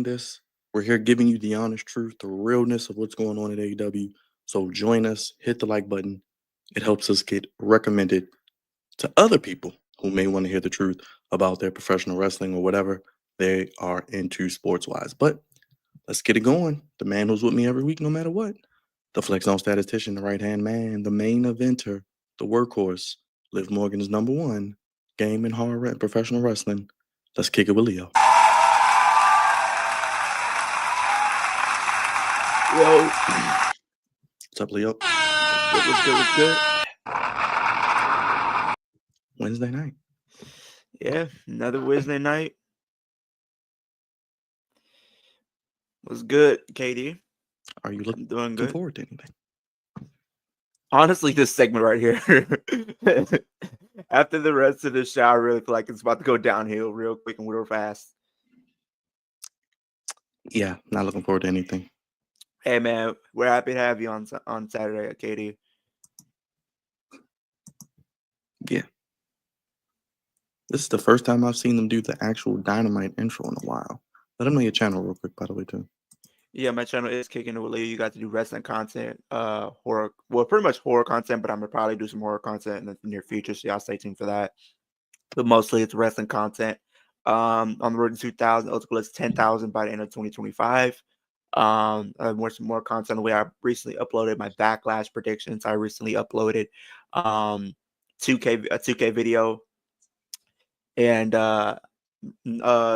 this. We're here giving you the honest truth, the realness of what's going on at AEW. So join us, hit the like button. It helps us get recommended to other people who may want to hear the truth about their professional wrestling or whatever they are into sports wise. But let's get it going. The man who's with me every week, no matter what. The flex zone statistician, the right hand man, the main eventer, the workhorse. Liv Morgan is number one. Game and professional wrestling. Let's kick it with Leo. Yo, What's up, Leo? what's good? Wednesday night. Yeah, another Wednesday night. Was good, KD. Are you Doing looking good. forward to anything? Honestly, this segment right here. After the rest of the show, I really feel like it's about to go downhill real quick and real fast. Yeah, not looking forward to anything. Hey man, we're happy to have you on Saturday, KD. Yeah. This is the first time I've seen them do the actual Dynamite intro in a while. Let them know your channel real quick, by the way, too. Yeah, my channel is Kicking It with Leo. You got to do wrestling content, horror, well, pretty much horror content, but I'm gonna probably do some horror content in the near future, so y'all stay tuned for that. But mostly it's wrestling content. On the road to 2,000, ultimately it's 10,000 by the end of 2025. Some more content on the way. I recently uploaded my backlash predictions. I recently uploaded 2K a 2K video, and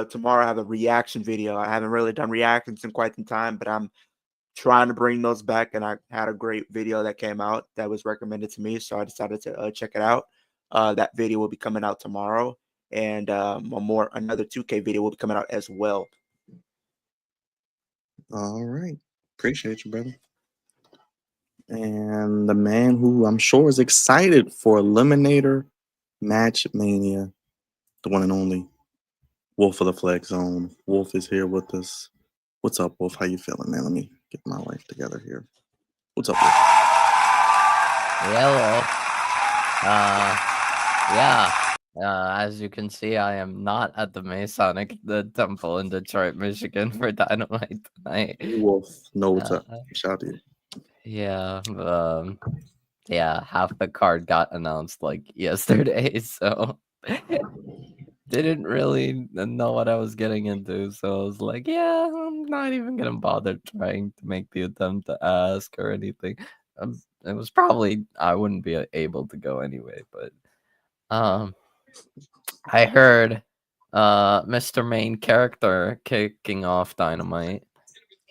tomorrow I have a reaction video. I haven't really done reactions in quite some time, but I'm trying to bring those back. And I had a great video that came out that was recommended to me, so I decided to check it out. That video will be coming out tomorrow, and another 2K video will be coming out as well. All right. Appreciate you, brother. And the man who I'm sure is excited for Eliminator Match Mania, the one and only Wolf of the Flex Zone. Wolf is here with us. What's up, Wolf? How you feeling, man? Let me get my life together here. What's up, Wolf? Hello. Yeah. As you can see, I am not at the Masonic Temple in Detroit, Michigan for Dynamite tonight. Wolf, know what's up. Shout out to you. Yeah. Yeah, half the card got announced like yesterday, so didn't really know what I was getting into. So I was like, yeah, I'm not even gonna bother trying to make the attempt to ask or anything. It was probably I wouldn't be able to go anyway, but I heard Mr. Main Character kicking off Dynamite.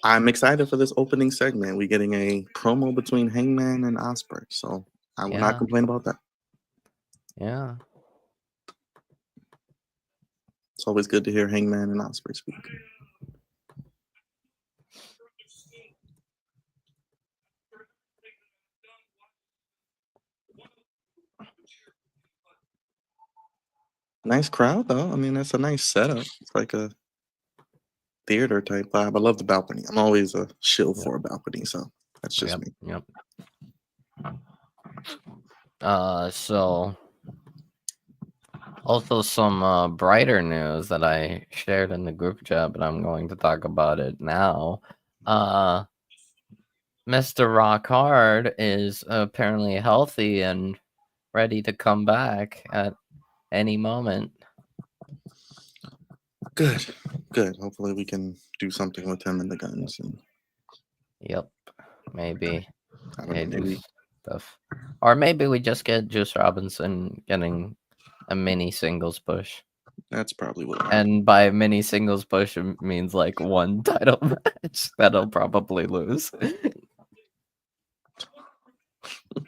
I'm excited for this opening segment. We're getting a promo between Hangman and Ospreay, so I will not complain about that. Yeah. It's always good to hear Hangman and Ospreay speak. Nice crowd, though. I mean, that's a nice setup. It's like a theater type vibe. I love the balcony. I'm always a shill for a balcony, so that's just me. Yep. So also some brighter news that I shared in the group chat, but I'm going to talk about it now. Mr. Rock Hard is apparently healthy and ready to come back at any moment. Good. Hopefully we can do something with him and the guns. Yep. Maybe. I don't know, maybe stuff. Or maybe we just get Juice Robinson getting a mini singles push. That's probably what. And by mini singles push, it means like one title match that he'll probably lose.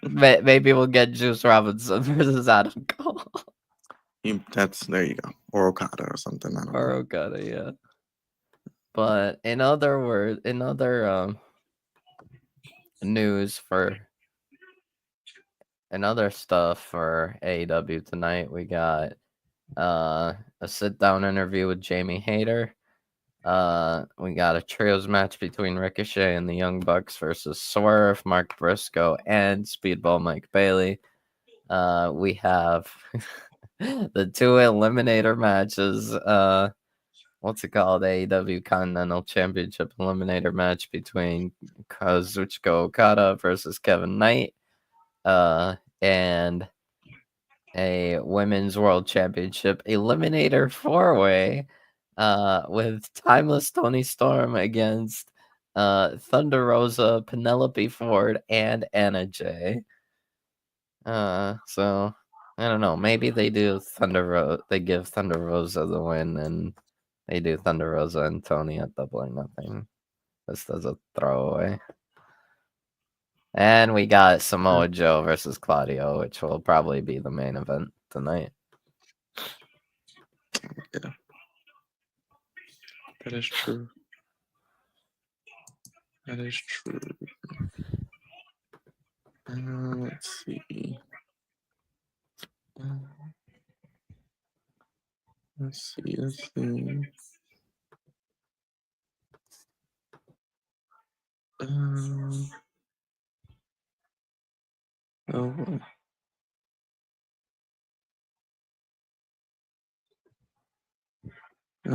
Maybe we'll get Juice Robinson versus Adam Cole. There you go. Or Okada or something. I don't know. Okada, yeah. But in other news and other stuff for AEW tonight, we got a sit-down interview with Jamie Hayter. We got a trios match between Ricochet and the Young Bucks versus Swerve, Mark Briscoe, and Speedball Mike Bailey. We have the two eliminator matches what's it called? AEW Continental Championship Eliminator match between Kazuchika Okada versus Kevin Knight, and a Women's World Championship Eliminator 4-way, with Timeless Toni Storm against Thunder Rosa, Penelope Ford, and Anna Jay. So I don't know. Maybe they do they give Thunder Rosa the win, and they do Thunder Rosa and Tony at Double or Nothing. Just as a throwaway. And we got Samoa Joe versus Claudio, which will probably be the main event tonight. Yeah. That is true. That is true. Let's see. Let's see. Oh,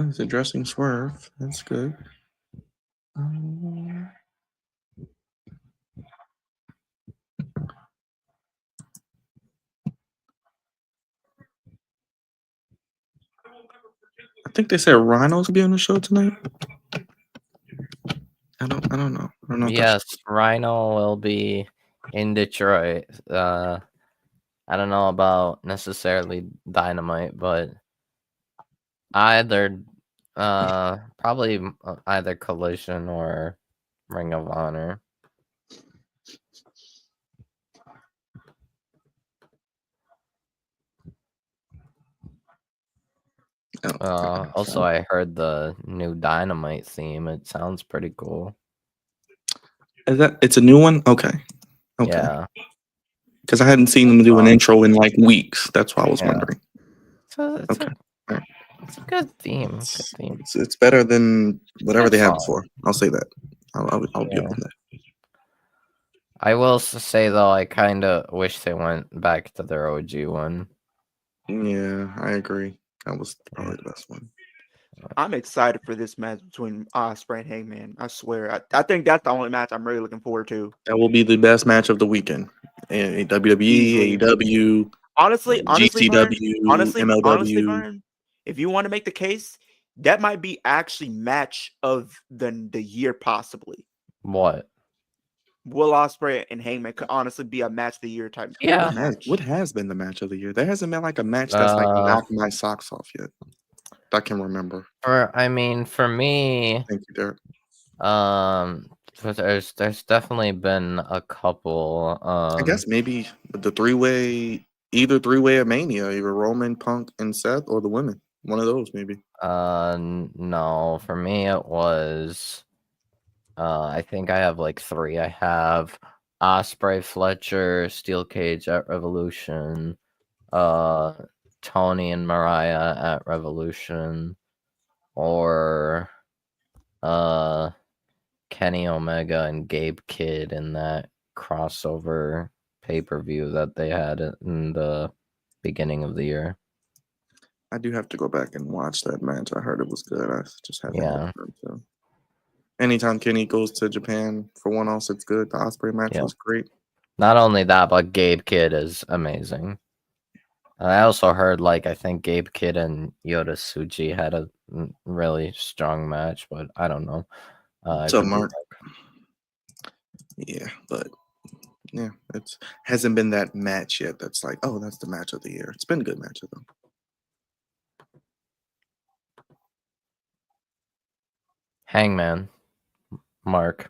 he's addressing Swerve. That's good. I think they said Rhino's gonna be on the show tonight. I don't know. I don't know. Yes, Rhino will be in Detroit. I don't know about necessarily Dynamite, but either probably either Collision or Ring of Honor. Also, I heard the new Dynamite theme. It sounds pretty cool. Is that it's a new one? Okay. Yeah. Because I hadn't seen them do an intro in like weeks. That's why I was wondering. So it's a good theme. It's better than whatever they had before. I'll say that. I'll give them that. I will say though, I kind of wish they went back to their OG one. Yeah, I agree. That was probably the best one. I'm excited for this match between Ospreay and Hangman. I swear. I think that's the only match I'm really looking forward to. That will be the best match of the weekend. WWE, Easily. AEW, honestly, GCW, honestly, MLW. Vern, if you want to make the case, that might be actually match of the year, possibly. What? Will Ospreay and Hangman could honestly be a match of the year type. Yeah. What has been the match of the year? There hasn't been like a match that's like knocked my socks off yet. I can remember. For me, thank you, Derek. There's definitely been a couple. I guess maybe the either three-way of Mania, either Roman, Punk, and Seth, or the women. One of those, maybe. No, for me it was. I think I have like 3. I have Ospreay, Fletcher, Steel Cage at Revolution, Tony and Mariah at Revolution, or Kenny Omega and Gabe Kidd in that crossover pay-per-view that they had in the beginning of the year. I do have to go back and watch that match. I heard it was good. I just haven't had time to. Anytime Kenny goes to Japan for one-offs, it's good. The Ospreay match was great. Not only that, but Gabe Kidd is amazing. I also heard, I think Gabe Kidd and Yota Tsuji had a really strong match, but I don't know. So, Mark. Yeah, but yeah, it hasn't been that match yet that's like, oh, that's the match of the year. It's been a good match, though. Hangman. Mark.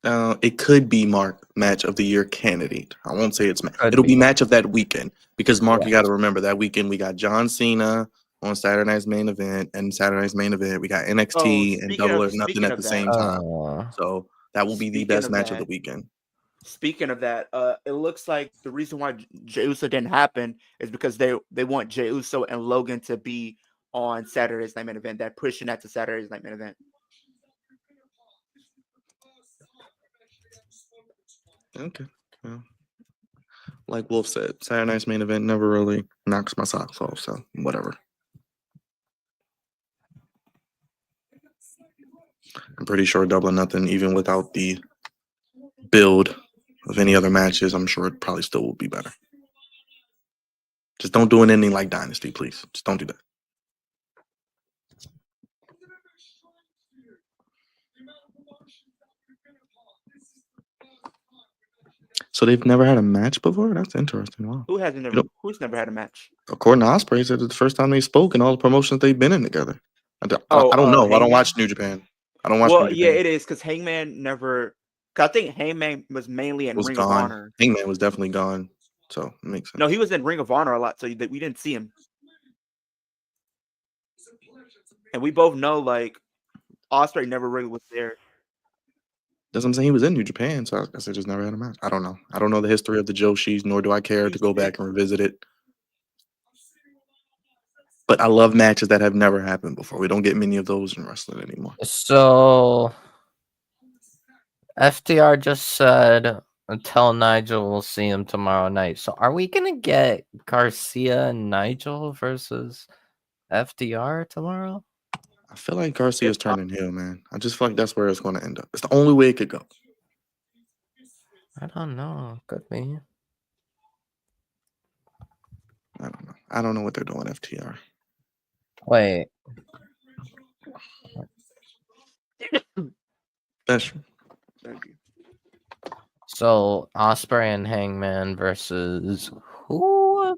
It could be Mark match of the year candidate. I won't say it'll be match of that weekend because Mark, you got to remember that weekend we got John Cena on Saturday Night's main event, and Saturday Night's main event we got NXT and Double or Nothing at the same time. So that will be the best match of the weekend. Speaking of that, it looks like the reason why Jey Uso didn't happen is because they want Jey Uso and Logan to be on Saturday's Night main event. They're pushing that to Saturday's Night main event. Okay. Well, like Wolf said, Saturday Night's main event never really knocks my socks off, so whatever. I'm pretty sure Double or Nothing, even without the build of any other matches, I'm sure it probably still will be better. Just don't do anything like Dynasty, please. Just don't do that. So they've never had a match before? That's interesting. Wow. Who hasn't never? You know, Who's never had a match? according to Osprey, said it's the first time they spoke in all the promotions they've been in together. I don't know. I don't Hangman? watch New Japan. I don't watch New Well, yeah, Japan. it is because Hangman never. 'Cause I think Hangman was mainly in Was Ring of gone. Honor. Hangman was definitely gone. So it makes sense. No, he was in Ring of Honor a lot, so we didn't see him. And we both know, like, Osprey never really was there. That's what I'm saying. He was in New Japan, so I guess they just never had a match. I don't know. I don't know the history of the Joshis, nor do I care to go back and revisit it. But I love matches that have never happened before. We don't get many of those in wrestling anymore. So FTR just said tell Nigel we'll see him tomorrow night. So are we gonna get Garcia and Nigel versus FTR tomorrow? I feel like Garcia's turning heel, man. I just feel like that's where it's going to end up. It's the only way it could go. I don't know. Could be. I don't know. I don't know what they're doing, FTR. Wait. That's true. Thank you. So Osprey and Hangman versus who?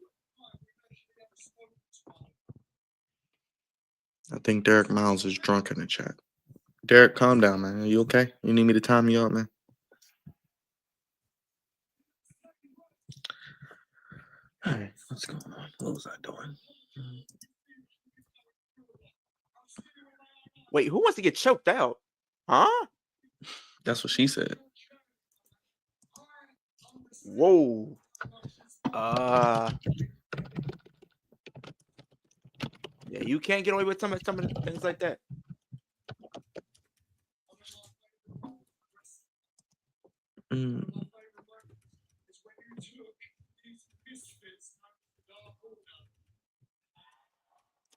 I think Derek Miles is drunk in the chat. Derek, calm down, man. Are you okay? You need me to time you up, man? All right, what's going on? What was I doing? Wait, who wants to get choked out? Huh? That's what she said. Whoa. Yeah, you can't get away with some of the things like that.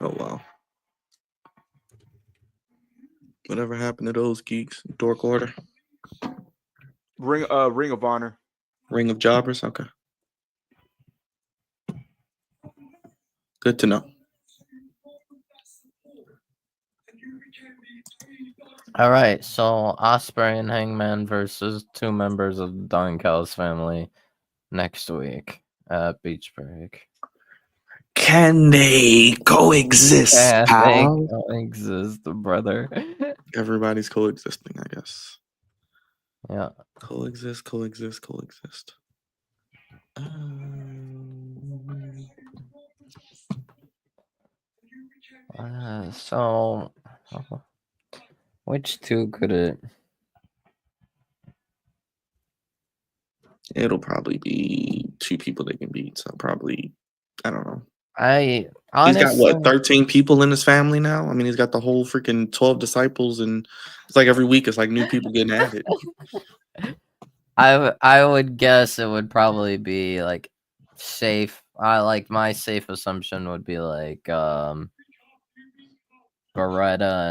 Oh wow. Whatever happened to those geeks? Dork Order? Ring of Honor. Ring of Jobbers? Okay. Good to know. All right, so Osprey and Hangman versus two members of the Don Callis family next week at Beach Break. Can they coexist, They pal? coexist, brother. Everybody's coexisting, I guess. Yeah. Coexist. So, which two could it? It'll probably be two people they can beat. So probably, I don't know. I He's got honestly, what, 13 people in his family now? I mean, he's got the whole freaking 12 disciples, and it's like every week it's like new people getting added. I would guess it would probably be like safe. I like my safe assumption would be like Beretta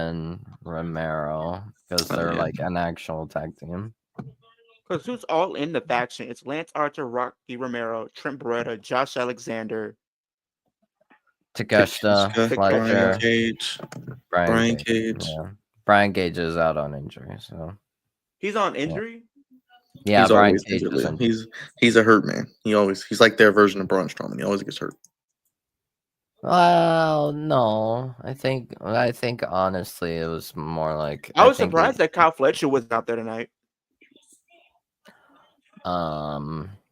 and Romero because they're Yeah. like an actual tag team. Because who's all in the faction? It's Lance Archer, Rocky Romero, Trent Beretta, Josh Alexander, Takeshita, Brian Fletcher, Cage. Brian Brian Cage. Cage. Yeah. Brian Cage is out on injury, so he's on injury. yeah, He's Brian always Cage injured, is Leo. injured. He's a hurt man. He's like their version of Braun Strowman. He always gets hurt. Well, no, I think honestly it was more like I was think surprised that Kyle Fletcher wasn't out there tonight.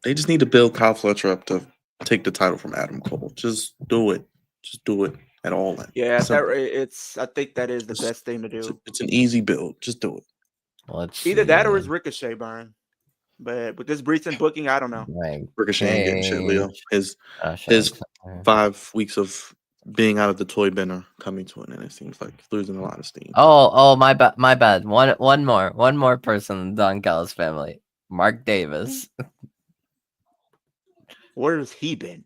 They just need to build Kyle Fletcher up to take the title from Adam Cole. Just do it. Just do it at all. Yeah, Simple. I think that is the best thing to do. It's an easy build. Just do it. Let's Either that or see. is Ricochet, Byron. But with this recent booking, I don't know. Like Ricochet ain't getting shit, Leo. His Cage. 5 weeks of being out of the toy bin are coming to an end. It seems like losing a lot of steam. Oh, my bad. One more person in the Don Callis family. Mark Davis. Where has he been?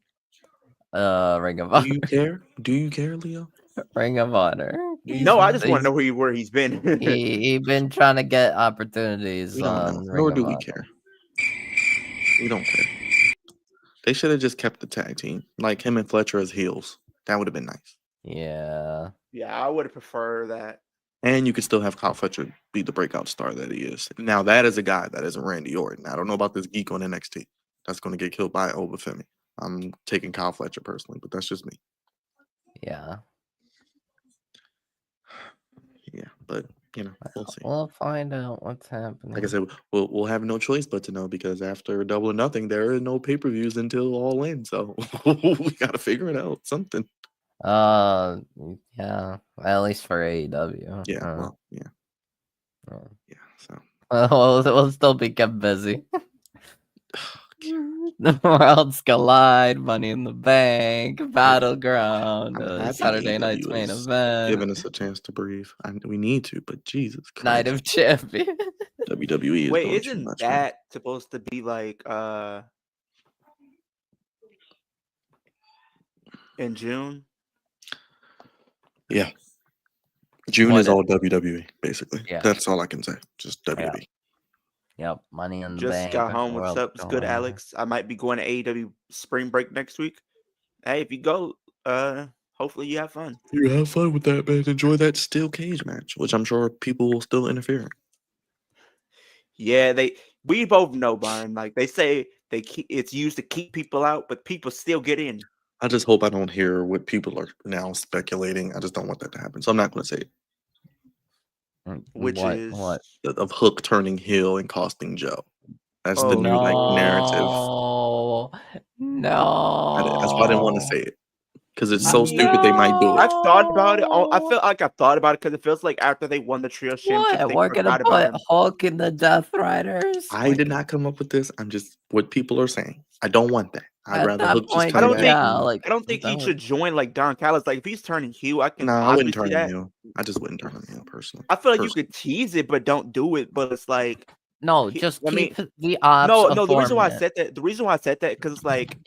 Ring of Honor. Do you care? Do you care, Leo? Ring of Honor. No, I just want to know where he's been. He been trying to get opportunities We don't on know. Ring Nor of do we Honor. care. We don't care. They should have just kept the tag team, like him and Fletcher as heels. That would have been nice. Yeah. Yeah, I would prefer that. And you could still have Kyle Fletcher be the breakout star that he is. Now, that is a guy that isn't Randy Orton. I don't know about this geek on NXT. That's going to get killed by Obafemi. I'm taking Kyle Fletcher personally, but that's just me. Yeah. Yeah, but, you know, we'll see. We'll find out what's happening. Like I said, we'll have no choice but to know, because after Double or Nothing, there are no pay-per-views until All In. So we got to figure it out. Something. Yeah. At least for AEW. Yeah, well, yeah. Oh. Yeah, so. We'll still be kept busy. The Worlds Collide, Money in the Bank, Battleground, I'm happy Saturday AEW night's main is event, giving us a chance to breathe. We need to, but Jesus Christ. Night of Champions. WWE is Wait, doing too isn't much, man. that supposed to be like in June? Yeah. June What is is- all WWE, basically. Yeah. That's all I can say. Just WWE. Yep, Money in the Just Bank. got home. What's Worlds up? It's good, Collide. Alex. I might be going to AEW spring break next week. Hey, if you go, hopefully you have fun. You have fun with that, man. Enjoy that steel cage match, which I'm sure people will still interfere in. Yeah, we both know, Byron. Like they say, it's used to keep people out, but people still get in. I just hope I don't hear what people are now speculating. I just don't want that to happen. So I'm not going to say it. Which is what? Of Hook turning heel and costing Joe. That's the Oh, new narrative. No. That's why I didn't want to say it, because it's I so mean, stupid they might do it. I've thought about it. I feel like I've thought about it because it feels like after they won the trio championship, What? they We're gonna forgot about put him. Hulk in the Death Riders? I did not come up with this. I'm just what people are saying. I don't want that. I'd At rather that Hook just point, come back. I don't think he should join like Don Callis. Like if he's turning heel, I can I wouldn't obviously turn him that. heel. I just wouldn't turn him heel personally. I feel like you could tease it, but don't do it. But it's like no, just keep the ops. No. The reason why I said that, because it's like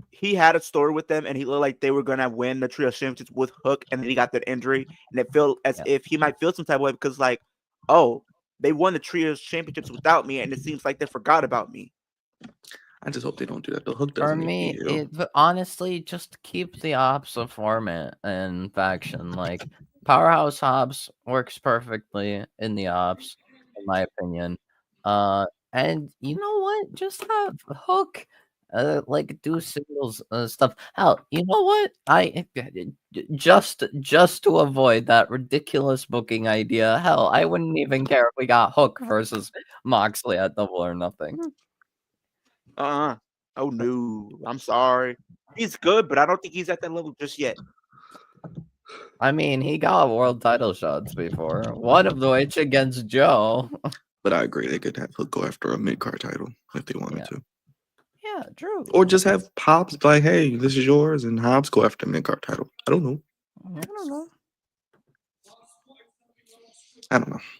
he had a story with them, and he looked like they were gonna win the trio championships with Hook, and then he got that injury, and it felt as if he might feel some type of way because like, oh, they won the trio championships without me, and it seems like they forgot about me. I just hope they don't do that. The Hook doesn't. For me, honestly, just keep the ops a format and faction. Like Powerhouse Hobbs works perfectly in the ops, in my opinion. And you know what? Just have Hook, like do singles stuff. Hell, you know what? Just to avoid that ridiculous booking idea. Hell, I wouldn't even care if we got Hook versus Moxley at Double or Nothing. Oh no, I'm sorry. He's good, but I don't think he's at that level just yet. I mean, he got world title shots before, one of which against Joe. But I agree, they could have Hook go after a mid-card title if they wanted to. Yeah, true. Or just have Hobbs be like, hey, this is yours, and Hobbs go after a mid-card title. I don't know.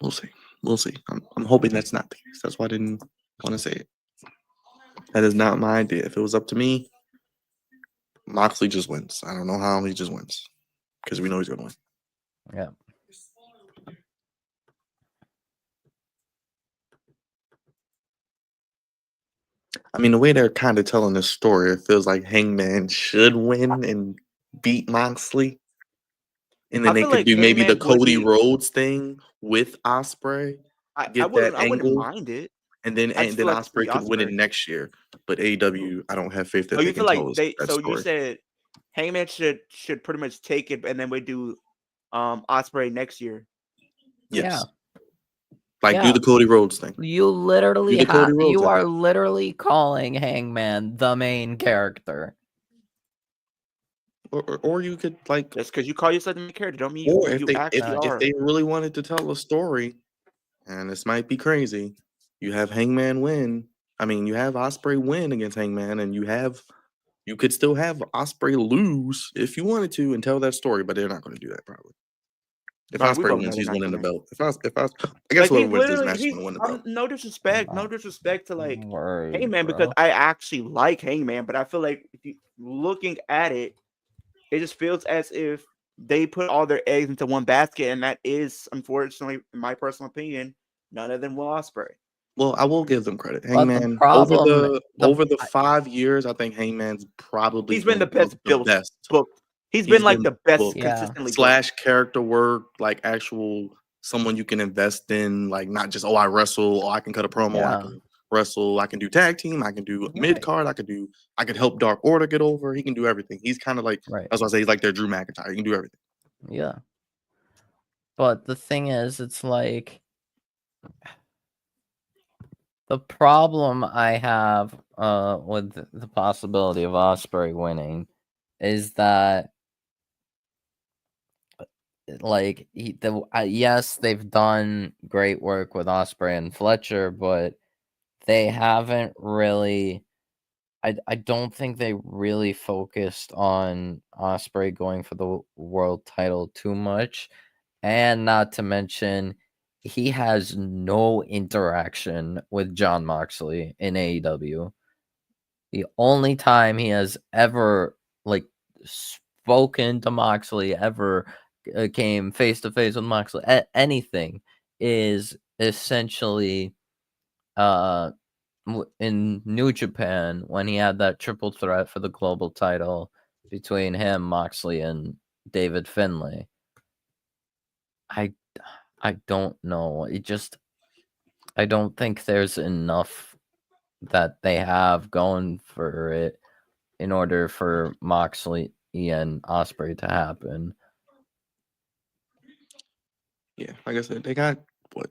We'll see. We'll see. I'm hoping that's not the case. That's why I didn't want to say it. That is not my idea. If it was up to me, Moxley just wins. I don't know how he just wins, because we know he's going to win. Yeah. I mean, the way they're kind of telling this story, it feels like Hangman should win and beat Moxley. And then they could do maybe the Cody Rhodes thing with Ospreay. I wouldn't mind it. And then Ospreay could win it next year. But AEW, I don't have faith that they can tell us that story. You said Hangman should pretty much take it, and then we do Ospreay next year. Yes. Yeah. Do the Cody Rhodes thing. You literally you are literally calling Hangman the main character. Or you could like just because you call yourself the main character don't mean if they really wanted to tell a story, and this might be crazy, you have Hangman win. I mean, you have Ospreay win against Hangman, and you could still have Ospreay lose if you wanted to and tell that story, but they're not going to do that probably. If Ospreay wins, he's winning the belt. I guess whoever wins this match is going to win the belt. No disrespect to like Hangman, because I actually like Hangman, but I feel like if you looking at it, it just feels as if they put all their eggs into one basket, and that is, unfortunately, in my personal opinion, none of them Will Ospreay. Well, I will give them credit. But the Hangman problem, over the 5 years, I think Hangman's probably He's been the been best the built best. booked. He's He's been like been the best booked. Yeah. consistently booked. Slash character work, like actual someone you can invest in, like not just I wrestle, I can cut a promo, I Yeah. can wrestle, I can do tag team, I can do Right. mid card, I could help Dark Order get over. He can do everything. He's kind of like Right. that's why I say he's like their Drew McIntyre. He can do everything. Yeah. But the thing is, it's like the problem I have with the possibility of Ospreay winning is that like yes, they've done great work with Ospreay and Fletcher, but they haven't really. I don't think they really focused on Ospreay going for the world title too much, and not to mention he has no interaction with Jon Moxley in AEW. The only time he has ever like spoken to Moxley, ever came face to face with Moxley, anything, is essentially in New Japan when he had that triple threat for the global title between him, Moxley, and David Finlay. I don't know. I don't think there's enough that they have going for it in order for Moxley and Ospreay to happen. Yeah, like I said, they got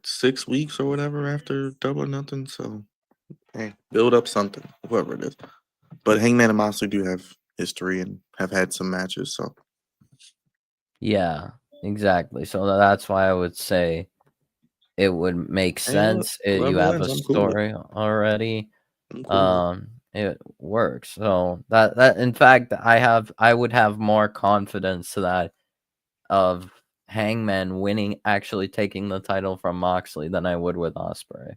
6 weeks or whatever after Double or Nothing. So, hey, build up something, whoever it is. But Hangman and Moxley do have history and have had some matches. So, yeah, exactly. So that's why I would say it would make sense if you have a wins, I'm cool with story already. I'm cool with It works. So that in fact I would have more confidence to that of Hangman winning, actually taking the title from Moxley, than I would with Ospreay.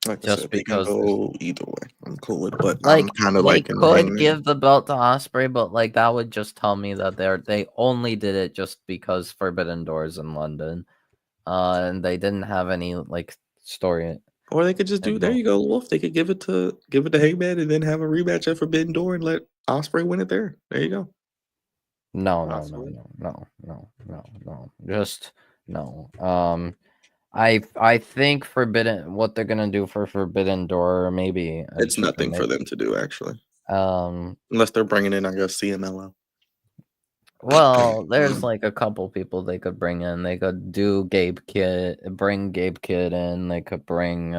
Like I Just said, they can because go either way. I'm cool with it, but like I'm kind of they like in the could Hangman. give the belt to Ospreay, but like that would just tell me that they only did it just because Forbidden Doors in London, and they didn't have any like story. Or they could just do. There you go, Wolf. They could give it to Hangman and then have a rematch at Forbidden Door and let Ospreay win it there. There you go. No, just no. I think Forbidden, what they're gonna do for Forbidden Door, or maybe It's nothing for them to do actually, unless they're bringing in, I guess, CMLL. Well, there's like a couple people they could bring in. They could do bring Gabe Kidd in. They could bring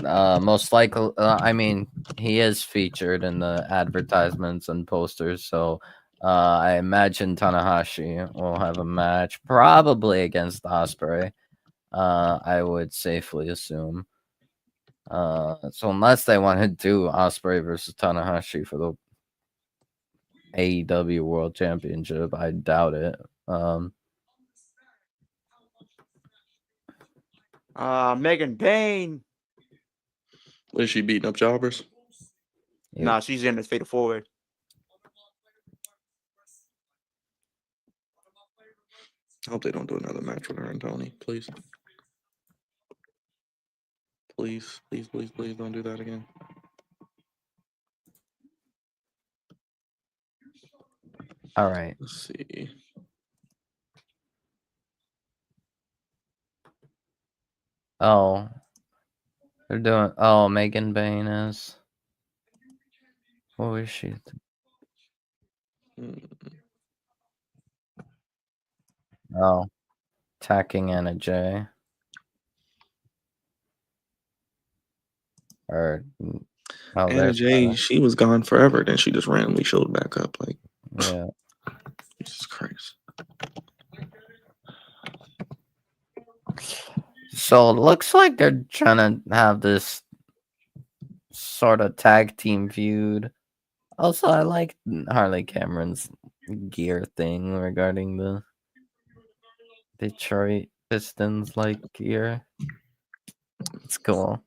most likely. I mean, he is featured in the advertisements and posters, so I imagine Tanahashi will have a match, probably against Ospreay. I would safely assume. So unless they want to do Ospreay versus Tanahashi for the AEW World Championship, I doubt it. Megan Payne. What is she beating up jobbers? Yep. Nah, she's in this fatal forward. I hope they don't do another match with her and Tony, please. Please, please, please, please don't do that again. All right. Let's see. Oh, they're doing. Oh, Megan Bain is. What was she? Oh, attacking Anna Jay. Or Anna Jay, she was gone forever. Then she just randomly showed back up. Like, yeah. Jesus Christ. So it looks like they're trying to have this sort of tag team feud. Also, I like Harley Cameron's gear thing regarding the Detroit Pistons like gear. It's cool.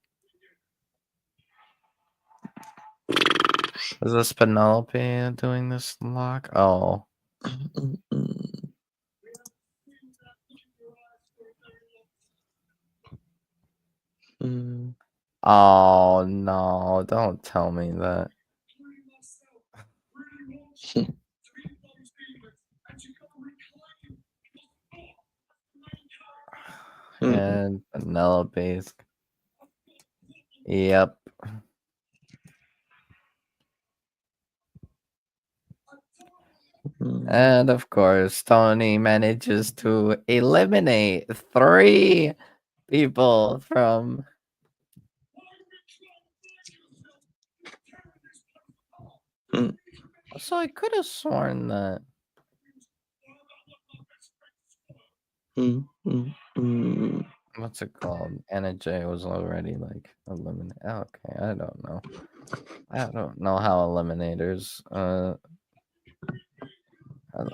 Is this Penelope doing this lock? Oh. Oh no, don't tell me that. And Penelope's. Yep. And of course, Tony manages to eliminate 3 people from. So I could have sworn that. What's it called? Anna J was already like eliminated. Okay, I don't know. I don't know how eliminators.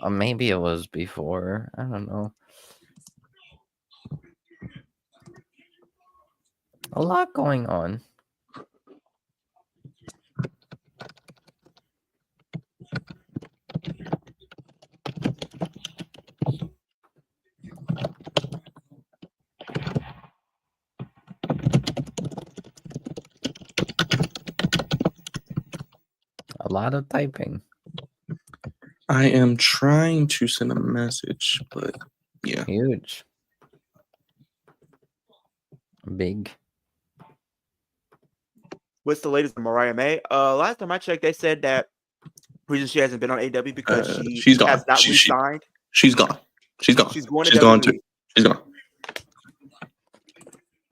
Maybe it was before. I don't know. A lot going on. A lot of typing. I am trying to send a message, but yeah. Huge. Big. What's the latest on Mariah May? Last time I checked, they said that reason she hasn't been on AW because she's gone. has not re-signed. She's gone. She's gone. She's going. She's gone too. She's gone.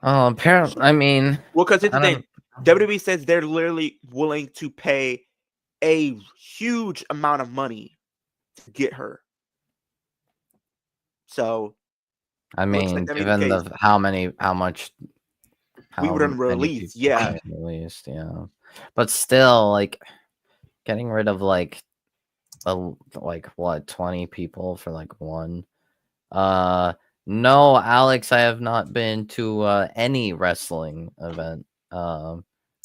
Oh, apparently, I mean, well, because it's the thing, WWE says they're literally willing to pay a huge amount of money to get her. So, I mean, given how much we would release, yeah, released, yeah, but still, like getting rid of like what 20 people for like one. No, Alex, I have not been to any wrestling event.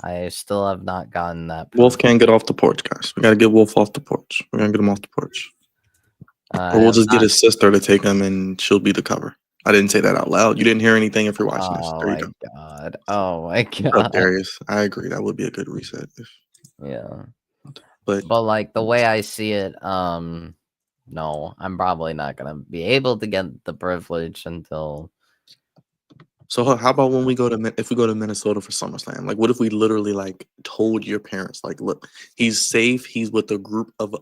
I still have not gotten that. Wolf can't get off the porch, guys. We gotta get Wolf off the porch. We're gonna get him off the porch. Or we'll just get his sister to take him and she'll be the cover. I didn't say that out loud. You didn't hear anything if you're watching this. There you go. God. Oh my god. Up, Darius. I agree. That would be a good reset. Yeah. But like the way I see it, no, I'm probably not gonna be able to get the privilege until. So how about when we go to if we go to Minnesota for SummerSlam? Like, what if we literally like told your parents, like, look, he's safe. He's with a group of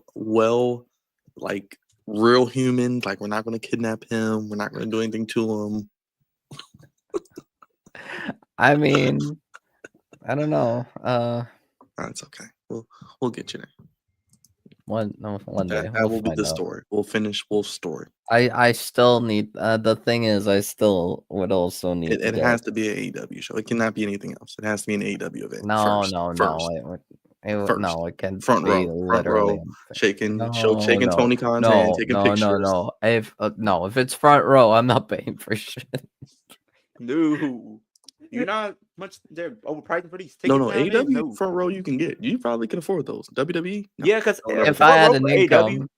like real humans. Like, we're not going to kidnap him. We're not going to do anything to him. I mean, I don't know. That's okay. We'll get you there. One day. That will be the story. We'll finish Wolf's story. I still need. The thing is, I still would also need. It has to be an AEW show. It cannot be anything else. It has to be an AEW event. No. It can front be row, literally shaking Tony Khan's hand, taking pictures. If it's front row, I'm not paying for shit. No, you're not much. They're overpriced for these tickets. No, AEW front row you can get. You probably can afford those. WWE. No. Yeah, because if I had an income,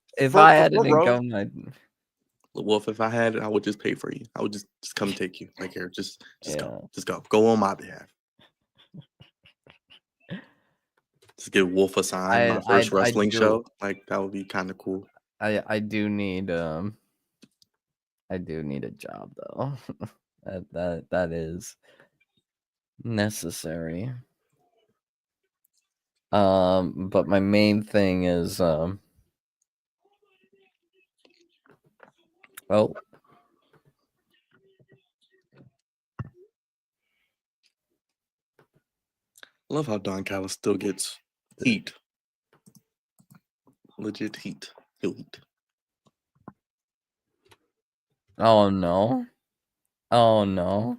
Wolf, if I had it, I would just pay for you. I would just come take you. Like, here, just go on my behalf. Just give Wolf a sign. My first wrestling show, like that would be kind of cool. I do need a job though. that is necessary. But my main thing is well, I love how Don Callis still gets heat. Legit heat. He'll eat. Oh no. Oh no.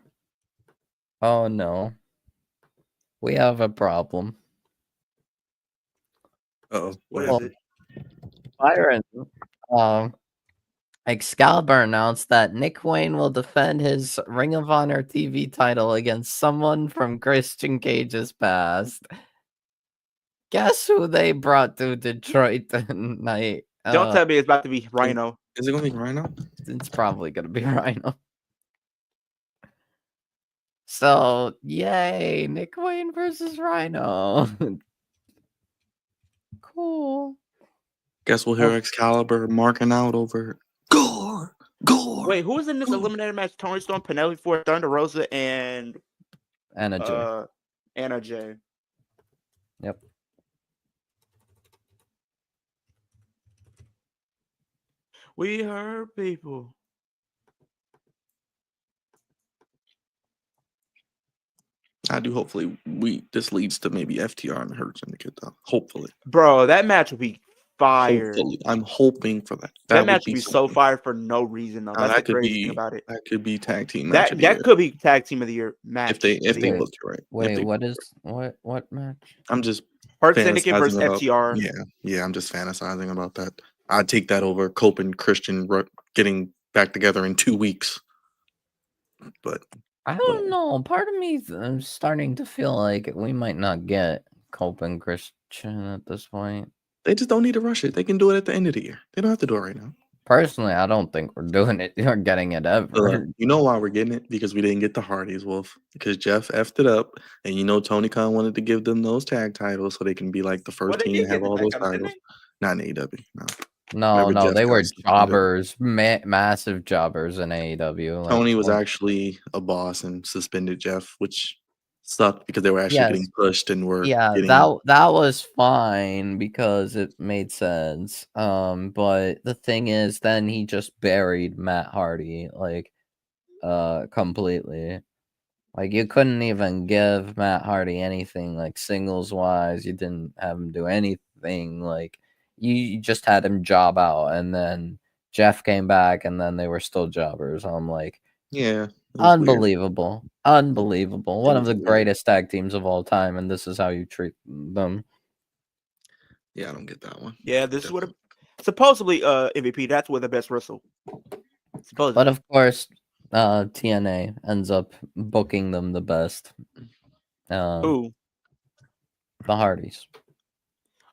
Oh no. We have a problem. Oh, what is it? Byron, Excalibur announced that Nick Wayne will defend his Ring of Honor TV title against someone from Christian Cage's past. Guess who they brought to Detroit tonight? Don't tell me it's about to be Rhino. Is it going to be Rhino? It's probably gonna be Rhino. So yay, Nick Wayne versus Rhino. Cool. Guess we'll hear Excalibur marking out over Gore. Wait, who was in this eliminator match? Tony Storm, Penelope Ford, Thunder Rosa, and Anna Jay. Anna Jay. Yep. We hurt people. I do. Hopefully, this leads to maybe FTR and Hurt Syndicate, though. Hopefully, bro, that match would be fire. Hopefully, I'm hoping for that. That match would be so fire for no reason, though. That's the crazy thing about it. That could be tag team match. That could be tag team of the year match. If they book it right. Wait, what match? I'm just Hurt Syndicate versus FTR. Yeah. I'm just fantasizing about that. I'd take that over Cope and Christian getting back together in 2 weeks. But I don't know. Part of me is starting to feel like we might not get Cope and Christian at this point. They just don't need to rush it. They can do it at the end of the year. They don't have to do it right now. Personally, I don't think we're doing it or getting it ever. You know why we're getting it? Because we didn't get the Hardys, Wolf. Because Jeff effed it up, and Tony Khan wanted to give them those tag titles so they can be like the first team to have all those titles. Not in AEW, no. No, they were jobbers, massive jobbers in AEW. Tony was actually a boss and suspended Jeff, which sucked because they were actually getting pushed and were that was fine because it made sense. But the thing is, then he just buried Matt Hardy completely. Like, you couldn't even give Matt Hardy anything like singles wise. You didn't have him do anything. Like, you just had him job out, and then Jeff came back, and then they were still jobbers. I'm like, yeah, unbelievable. Weird. Unbelievable. One of the greatest tag teams of all time, and this is how you treat them. Yeah, I don't get that one. Yeah, this is what supposedly MVP. That's where the best wrestle. Supposedly. But of course, TNA ends up booking them the best. Who? The Hardys.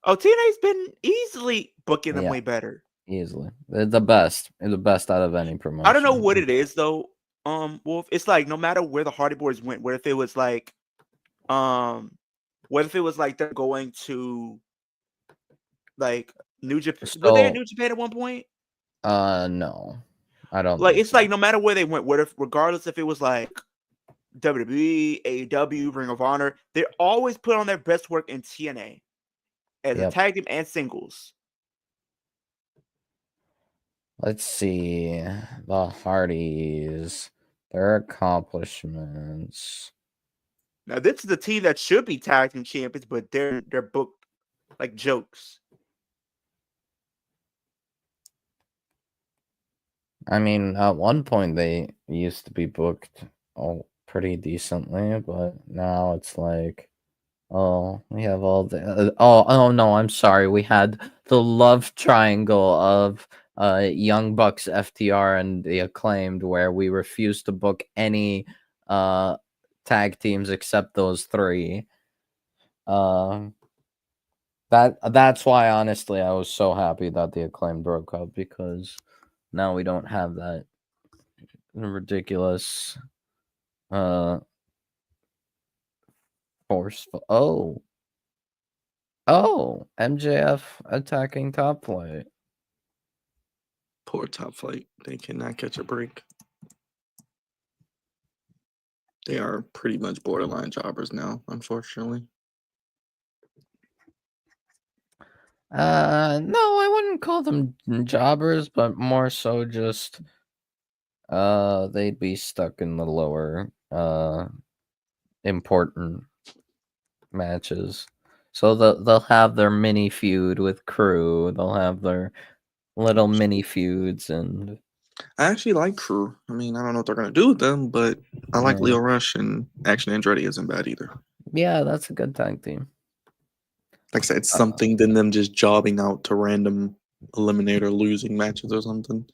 Oh, TNA's been easily booking them way better. Easily. They're the best. They're the best out of any promotion. I don't know what it is though. Wolf, it's like no matter where the Hardy Boys went, what if it was like they're going to like New Japan? Were they at New Japan at one point? No. I don't it's like no matter where they went, regardless if it was like WWE, AEW, Ring of Honor, they always put on their best work in TNA as a tag team and singles. Let's see the Hardys, their accomplishments. Now this is the team that should be tag team champions, but they're booked like jokes. I mean, at one point they used to be booked pretty decently, but now it's like, we have all the oh no, I'm sorry. We had the love triangle of Young Bucks, FTR, and the Acclaimed, where we refused to book any tag teams except those three. That's why, honestly, I was so happy that the Acclaimed broke up, because now we don't have that ridiculous forceful. MJF attacking Top Flight. Poor Top Flight. They cannot catch a break. They are pretty much borderline jobbers now, unfortunately. No, I wouldn't call them jobbers, but more so just they'd be stuck in the lower important matches. So they'll have their mini feud with Crew. They'll have their little mini feuds, and I actually like Crew. I mean, I don't know what they're gonna do with them, but I like Leo Rush, and Action Andretti isn't bad either. Yeah, that's a good tag team. Like I said, it's something than them just jobbing out to random eliminator losing matches or something.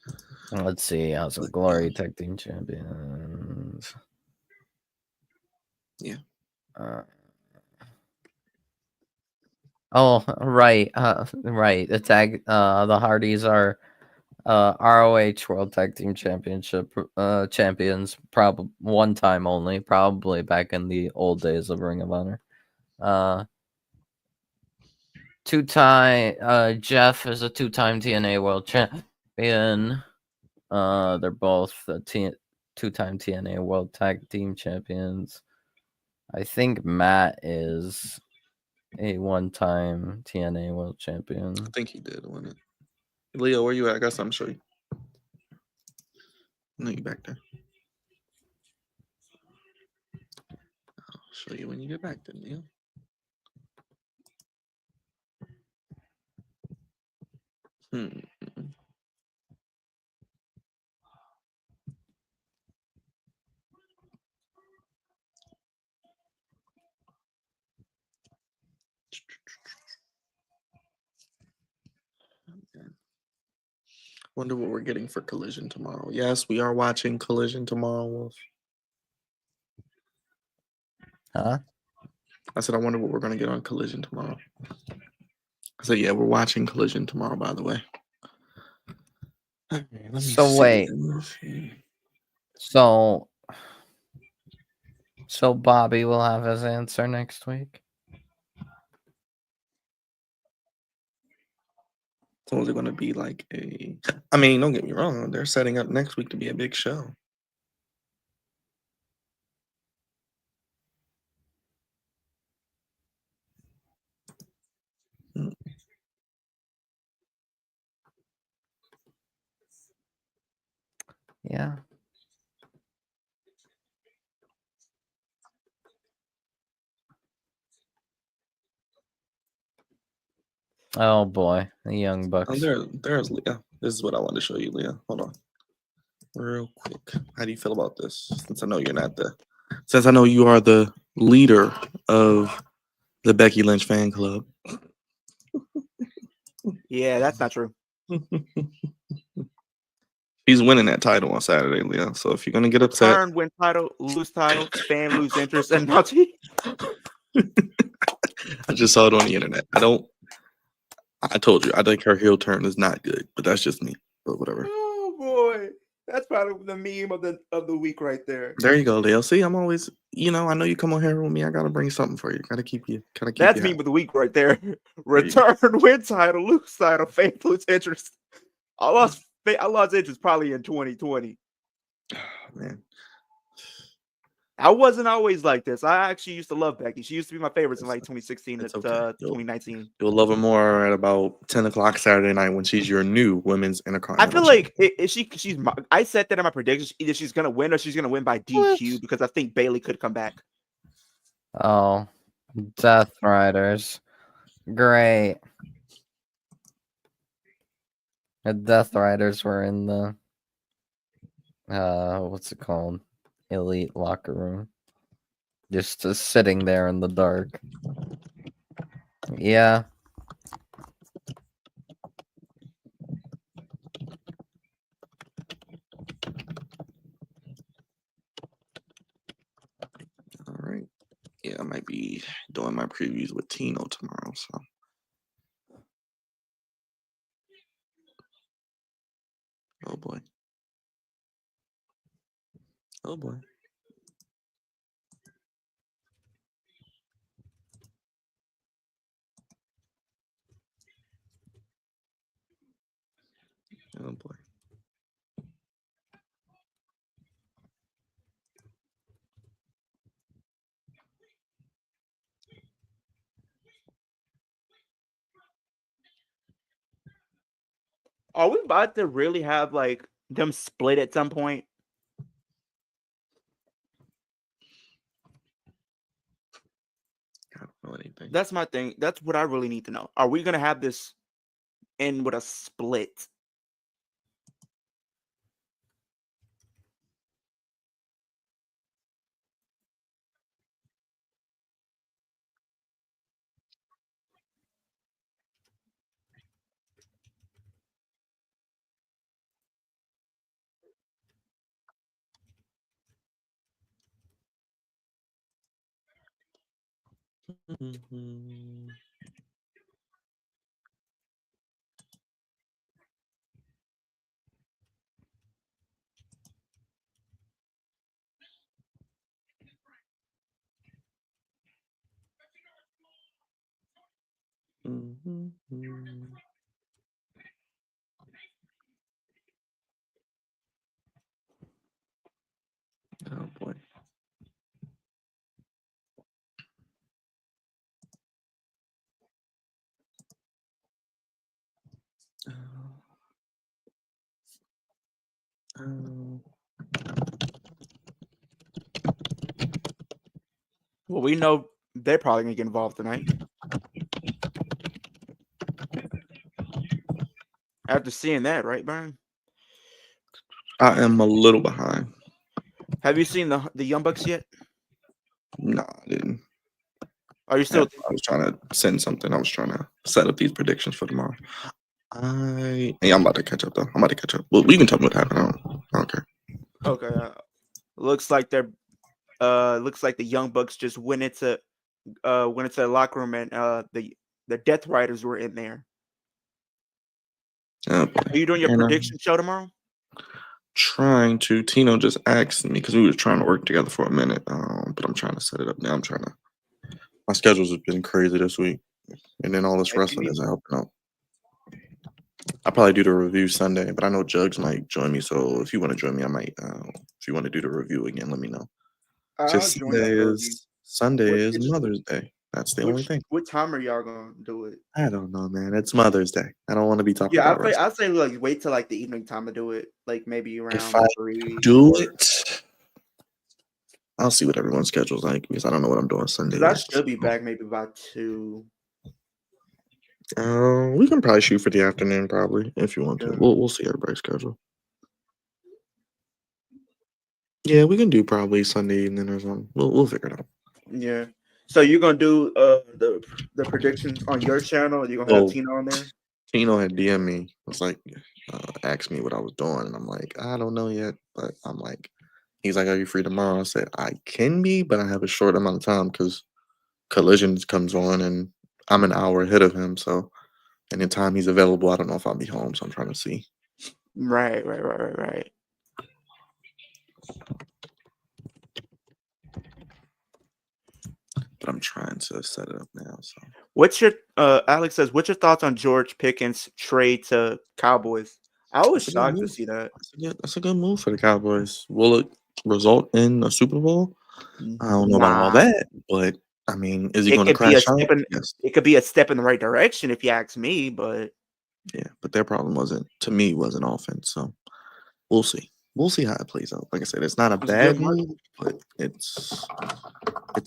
Let's see. House of Glory tag team champions. Yeah. Oh, right. Right. The the Hardys are ROH World Tag Team Championship champions. Probably one time only. Probably back in the old days of Ring of Honor. Two-time. Jeff is a two-time TNA World Champion. They're both two-time TNA World Tag Team Champions. I think Matt is a one-time TNA World Champion. I think he did, wasn't it? Leo, where you at? I got something to show you. No, you back there. I'll show you when you get back then, Leo. Wonder what we're getting for Collision tomorrow. Yes, we are watching Collision tomorrow, Wolf. Huh? I said I wonder what we're gonna get on Collision tomorrow. I said, yeah, we're watching Collision tomorrow, by the way. Okay, let me So see. wait. Let me see. So Bobby will have his answer next week. So is it gonna be like a? I mean, don't get me wrong. They're setting up next week to be a big show. Yeah. Oh boy, the Young Bucks. There's Leah. This is what I wanted to show you, Leah. Hold on, real quick. How do you feel about this? Since I know you are the leader of the Becky Lynch fan club. Yeah, that's not true. He's winning that title on Saturday, Leah. So if you're gonna get upset, Turn, win title, lose title, fan lose interest, and now I just saw it on the internet. I told you, I think her heel turn is not good, but that's just me. But whatever. Oh boy, that's probably the meme of the week right there. There you go, Leo. See, I'm always, I know you come on here with me. I gotta bring something for you. Gotta keep you. That's meme of the week right there. Return, win title, lose title, fan lose interest. I lost interest probably in 2020. Oh, man. I wasn't always like this. I actually used to love Becky. She used to be my favorites in like 2016 to Okay. 2019. You'll love her more at about 10 o'clock Saturday night when she's your new women's I intercontinental. feel like I said that in my predictions. Either she's gonna win or she's gonna win by DQ because I think Bayley could come back. Oh, Death Riders. Great. The Death Riders were in the what's it called? Elite locker room. Just sitting there in the dark. Yeah. All right. Yeah, I might be doing my previews with Tino tomorrow. So. Oh boy. Oh boy. Oh boy. Are we about to really have like them split at some point? I don't know anything. That's my thing. That's what I really need to know. Are we gonna have this end with a split? Mhm. Oh boy. Um, Well, we know they're probably gonna get involved tonight. After seeing that, right, Brian? I am a little behind. Have you seen the Young Bucks yet? No, I didn't. Are you still? I was trying to send something. I was trying to set up these predictions for tomorrow. Hey, I'm about to catch up though. I'm about to catch up. Well, we can tell me what happened. I don't care. Okay. Looks like they're. Looks like the Young Bucks just went into the locker room and the Death Riders were in there. Oh, boy. Are you doing your And I'm prediction show tomorrow? trying to. Tino just asked me because we were trying to work together for a minute. But I'm trying to set it up now. My schedules have been crazy this week, and then all this If you wrestling need- isn't helping out. I'll probably do the review Sunday, but I know Jugs might join me. So if you want to join me, I might. If you want to do the review again, let me know. I'll Just join y'all for a review. Sunday Which- is Mother's Day. That's the only thing. What time are y'all gonna do it? I don't know, man. It's Mother's Day. I don't want to be talking Yeah, about wrestling. I'll say like wait till like the evening time to do it, like maybe around If I 3. do it, I'll see what everyone's schedule's like because I don't know what I'm doing Sunday. Because I should be back maybe by 2. We can probably shoot for the afternoon, probably if you want to. Yeah. We'll see everybody's schedule. Yeah, we can do probably Sunday evening or something. We'll figure it out. Yeah. So you're gonna do the predictions on your channel, or you're gonna have Well, Tina on there? Tino had DM me. Was like, asked me what I was doing, and I'm like, I don't know yet, but I'm like, he's like, are you free tomorrow? I said I can be, but I have a short amount of time because Collisions comes on, and I'm an hour ahead of him. So, and the time he's available, I don't know if I'll be home. So I'm trying to see. Right. But I'm trying to set it up now. So What's your Alex says, what's your thoughts on George Pickens' trade to Cowboys? I was that's a good shocked to move. see that. That's a good move for the Cowboys. Will it result in a Super Bowl? I don't know about all Nah. that, but I mean, is he It going to could be a crash out? step in Yes. it could be a step in the right direction if you ask me, but Yeah, but their problem wasn't offense. So we'll see. We'll see how it plays out. Like I said, it's not a was a good bad money. move, but it's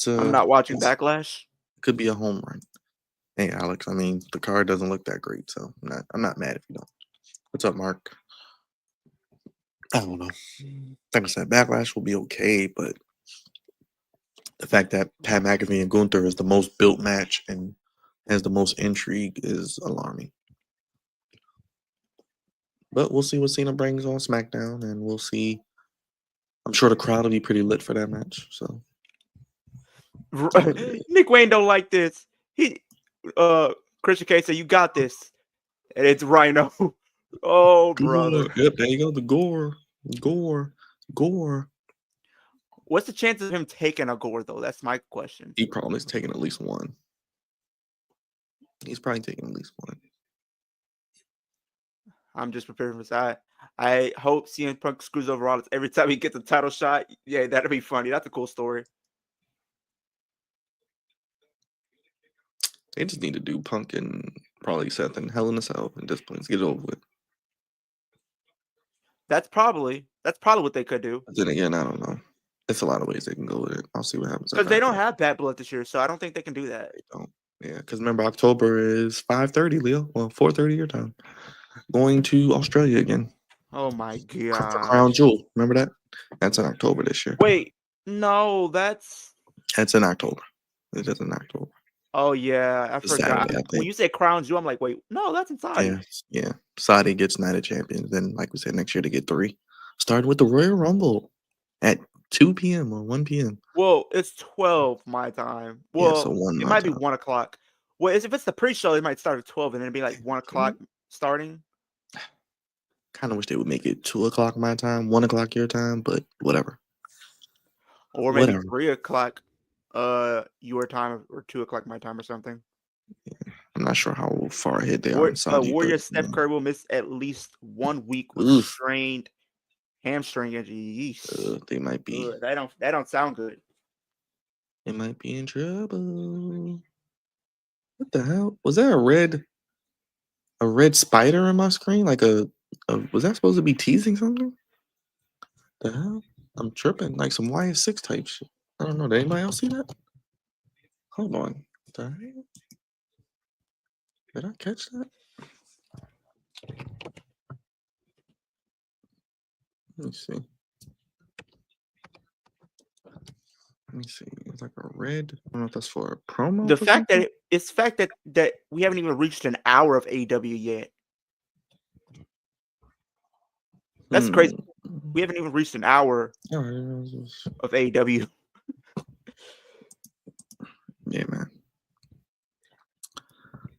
I'm not watching it's- Backlash. could be a home run. Hey Alex, I mean the card doesn't look that great, so I'm not mad if you don't. What's up, Mark? I don't know. Like I said, Backlash will be okay, but the fact that Pat McAfee and Gunther is the most built match and has the most intrigue is alarming. But we'll see what Cena brings on SmackDown, and we'll see. I'm sure the crowd will be pretty lit for that match. So Nick Wayne don't like this. He Christian K said, you got this. And it's Rhino. Oh, brother. Yep, there you go. The gore. What's the chance of him taking a gore, though? That's my question. He probably is taking at least one. He's probably taking at least one. I'm just preparing for that. I hope CM Punk screws over Rollins every time he gets a title shot. Yeah, that'd be funny. That's a cool story. They just need to do Punk and probably Seth and Hell in a Cell and just please get it over with. That's probably what they could do. But then again, I don't know. It's a lot of ways they can go with it. I'll see what happens. Because they don't have Bad Blood this year, so I don't think they can do that. They don't. Yeah, because remember October is 5:30, Leo. Well, 4:30 your time. Going to Australia again. Oh my For god. Crown Jewel. Remember that? That's in October this year. Wait, no, that's In October. It is in October. oh yeah, I It's forgot. Saturday, I When think. you said Crown Jewel, I'm like, wait, no, that's in Saudi. Yeah. Saudi gets Night of Champions. Then, like we said, next year they get 3. Starting with the Royal Rumble at 2 p.m. or 1 p.m. Well, it's 12 my time. Yeah, Well, so 1 it my might be time. 1 o'clock. Well, if it's the pre-show, it might start at 12 and then it'd be like 1 o'clock starting. Kind of wish they would make it 2 o'clock my time, 1 o'clock your time, but whatever. Or maybe Whatever. 3 o'clock your time or 2 o'clock my time or something. I I'm not sure how far ahead they are in Saudi. Warrior But, Steph Curry will miss at least 1 week with Oof. strained hamstring injury. Yeesh. they might be. That don't sound good. They might be in trouble. What the hell? Was that a red spider in my screen? Like was that supposed to be teasing something? The hell? I'm tripping. Like some YS6 type shit. I don't know. Did anybody else see that? Hold on. The hell? Did I catch that? Let me see. It's like a red. I don't know if that's for a promo. The fact that we haven't even reached an hour of AW yet. That's crazy. We haven't even reached an hour of AW. Yeah, man.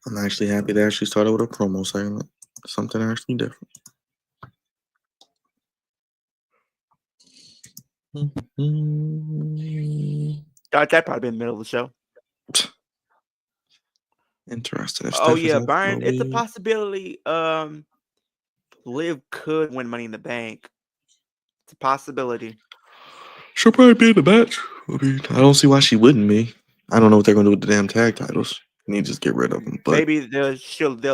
I'm actually happy they actually started with a promo segment. Something actually different. That probably been the middle of the show. Interesting. Oh yeah, Byron. It's a possibility. Liv could win Money in the Bank. It's a possibility. She'll probably be in the match. I mean, I don't see why she wouldn't be. I don't know what they're going to do with the damn tag titles. You need to just get rid of them. But maybe they'll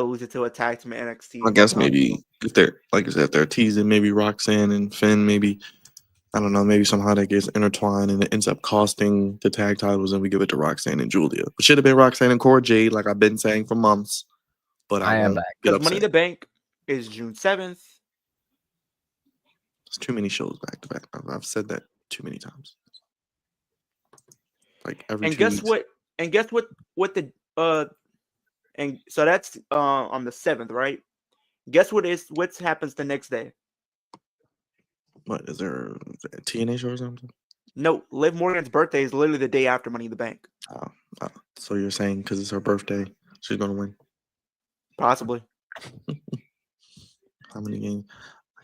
lose it to a tag team NXT. I guess maybe if they're, like I said, if they're teasing maybe Roxanne and Finn, maybe, I don't know, maybe somehow that gets intertwined and it ends up costing the tag titles and we give it to Roxanne and Julia. It should have been Roxanne and Cora Jade, like I've been saying for months. But I am back. Because Money in the Bank is June 7th. It's too many shows back to back. I've said that too many times. Like every 2 weeks. And guess what the and so that's on the 7th, right? Guess what happens the next day? What is there a TNA show or something? No, Liv Morgan's birthday is literally the day after Money in the Bank. Oh. So you're saying because it's her birthday, she's gonna win? Possibly. How many games?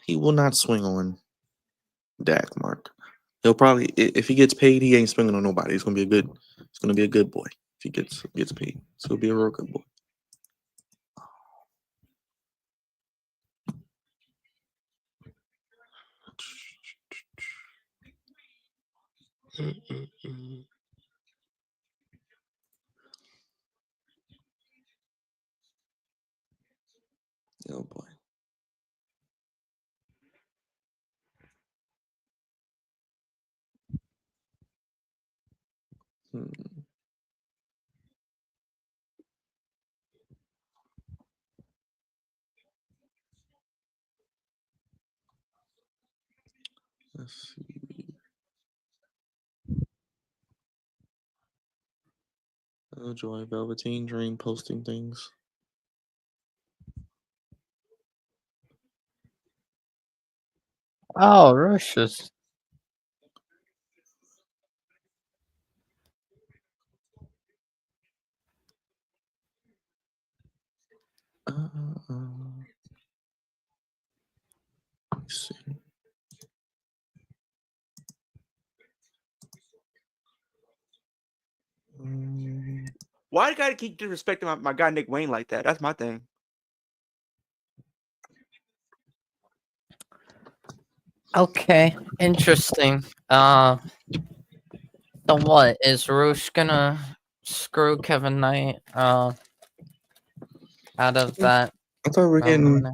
He will not swing on Dak, Mark. He'll probably, if he gets paid, he ain't swinging on nobody. It's gonna be a good boy if he gets paid. So he'll be a real good boy. Oh boy. Let's see. Joy Velveteen Dream posting things. Oh, Russia's. Let's see. Why do you gotta keep disrespecting my guy Nick Wayne like that? That's my thing. Okay, interesting. So what is Roosh gonna screw Kevin Knight out of that? I thought we were getting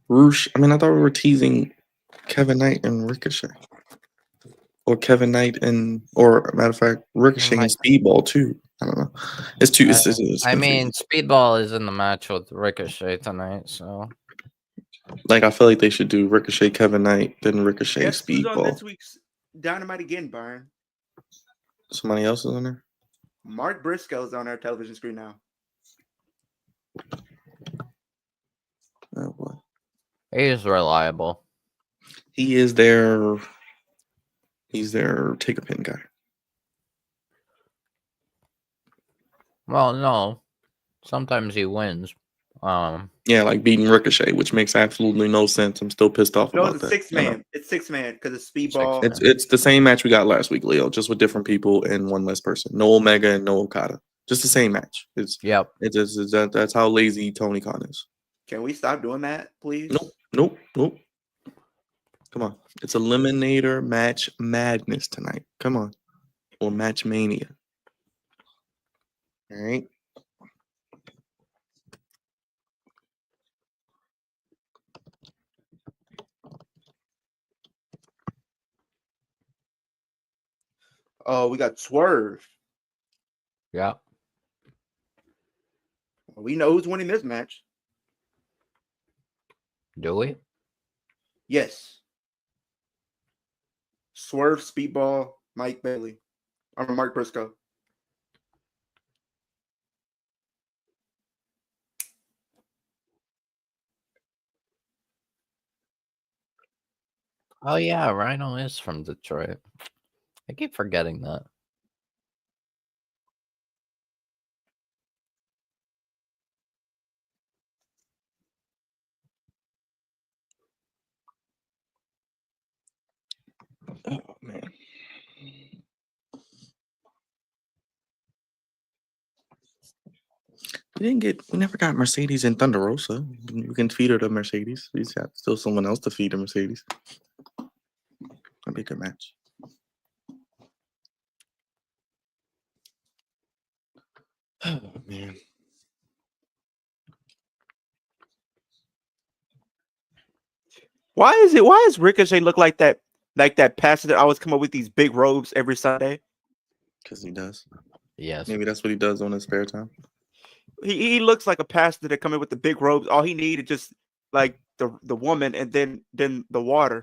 Roosh. I thought we were teasing Kevin Knight and Ricochet, or Kevin Knight or matter of fact, Ricochet and Speedball too. I don't know. It's too. It's Speedball is in the match with Ricochet tonight, so. Like, I feel like they should do Ricochet, Kevin Knight, then Ricochet, Guess who's Speedball. on this week's Dynamite again, Byron? Somebody else is on there? Mark Briscoe's on our television screen now. Oh, boy. He is reliable. He is their... He's their take-a-pin guy. Well, no. Sometimes he wins. Yeah, like beating Ricochet, which makes absolutely no sense. I'm still pissed off about that. No, it's 6-man. It's 6-man because it's Speedball. It's the same match we got last week, Leo, just with different people and one less person. No Omega and no Okada. Just the same match. It's that's how lazy Tony Khan is. Can we stop doing that, please? Nope. Come on. It's Eliminator Match Madness tonight. Come on. Or Match Mania. All right. Oh, we got Swerve. Yeah. We know who's winning this match. Do we? Yes. Swerve, Speedball, Mike Bailey. I'm Mark Briscoe. Oh yeah, Rhino is from Detroit. I keep forgetting that. Oh man. We never got Mercedes and Thunder Rosa. You can feed her to Mercedes. We got still someone else to feed her Mercedes. That'd be a good match. Oh man. Why is Ricochet look like that pastor that always come up with these big robes every Sunday? Because he does. Yes. Maybe that's what he does on his spare time. He looks like a pastor that come in with the big robes. All he needed just like the woman and then the water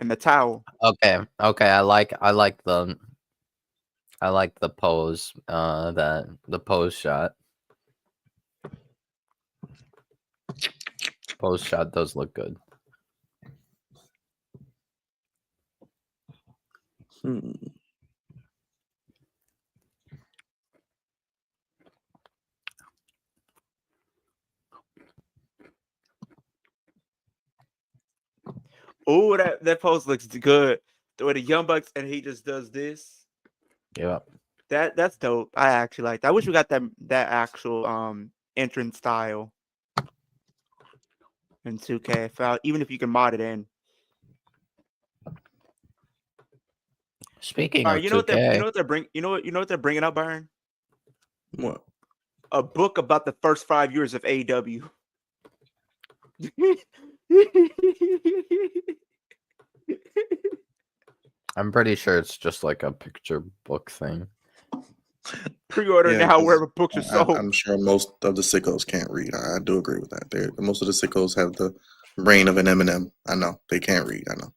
and the towel. Okay. I like the pose. The pose shot. Pose shot does look good. Oh, that pose looks good. The way the Young Bucks and he just does this. Yeah. That's dope. I actually like that. I wish we got that actual entrance style in 2K. Even if you can mod it in. Speaking All of right, 2K, you know what they're bringing up, Byron? What? A book about the first 5 years of AEW. I'm pretty sure it's just like a picture book thing. Pre-order now wherever books are sold. I'm sure most of the sickos can't read. I do agree with that. Most of the sickos have the brain of an Eminem. I know they can't read. I know.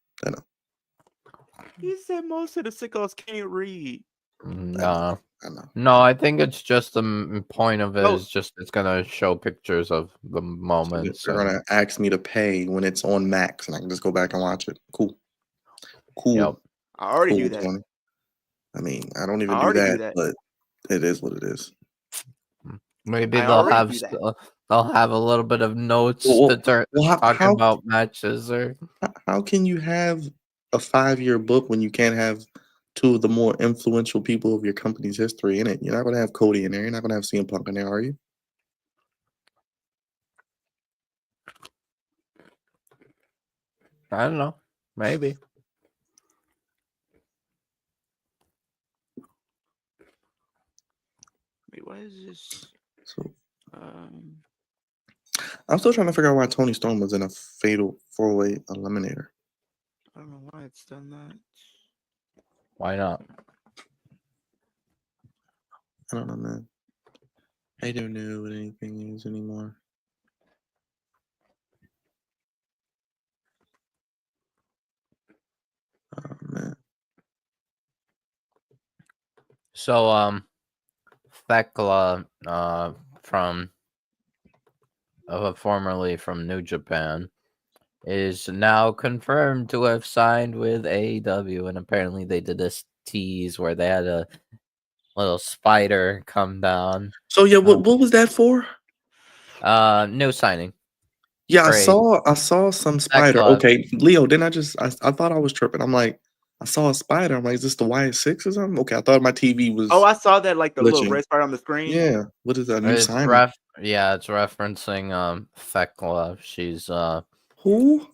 He said most of the sickos can't read. No. I know. No, I think it's just the point of it is just it's gonna show pictures of the moments. So they're gonna ask me to pay when it's on Max, and I can just go back and watch it. Cool. Yep. I already do that. Tony. I mean, I don't even do that, but it is what it is. Maybe they'll have a little bit of notes to talk about matches. Or how can you have a 5-year book when you can't have two of the more influential people of your company's history in it? You're not going to have Cody in there. You're not going to have CM Punk in there, are you? I don't know. Maybe. Wait, what is this? So, I'm still trying to figure out why Tony Storm was in a fatal 4-way eliminator. I don't know why it's done that. Why not? I don't know, man. I don't know what anything is anymore. Oh, man. So, Thekla, from formerly from New Japan, is now confirmed to have signed with AEW, and apparently they did this tease where they had a little spider come down. So yeah, what was that for? New signing. Yeah, I saw some spider. Thekla. Okay, Leo, then I thought I was tripping. I'm like, I saw a spider. I'm like, is this the YS6 or something? Okay, I thought my TV was Oh, I saw that, like the little glitching. red spot on the screen. Yeah, what is that? New It's signing? yeah, it's referencing Thekla. She's Who?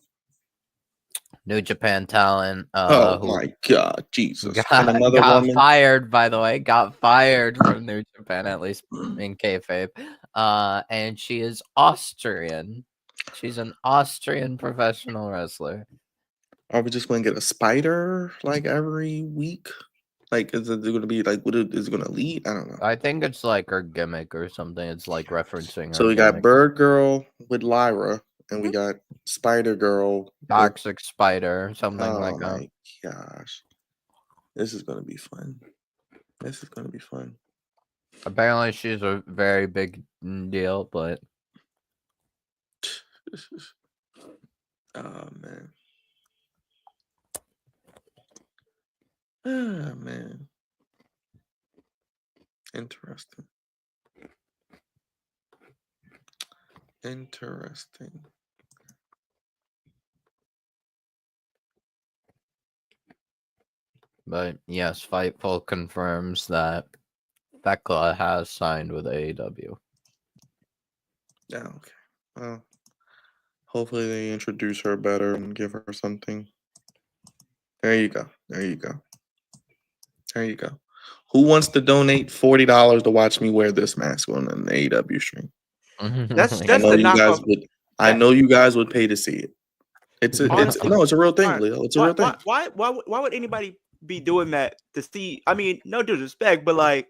New Japan talent. Oh Who my God, Jesus! And got another woman. fired, by the way, got fired from New Japan, at least in kayfabe. And she is Austrian. She's an Austrian professional wrestler. Are we just going to get a spider like every week? Like, is it going to be like is it going to lead? I don't know. I think it's like her gimmick or something. It's like referencing her. So we gimmick. got Bird Girl with Lyra, and we got Spider Girl with Toxic Spider, something like oh that. my gosh, this is going to be fun. This is going to be fun. Apparently, she's a very big deal, but oh man. Ah man. Interesting. Interesting. But yes, Fightful confirms that Thekla has signed with AEW. Yeah, okay. Well, hopefully they introduce her better and give her something. There you go. There you go. There you go. Who wants to donate $40 to watch me wear this mask on an AEW stream? That's I know the you guys knockoff. would. I know you guys would pay to see it. It's a real thing, Alright, Leo. It's a real thing. Why would anybody be doing that to see? I mean, no disrespect, but like,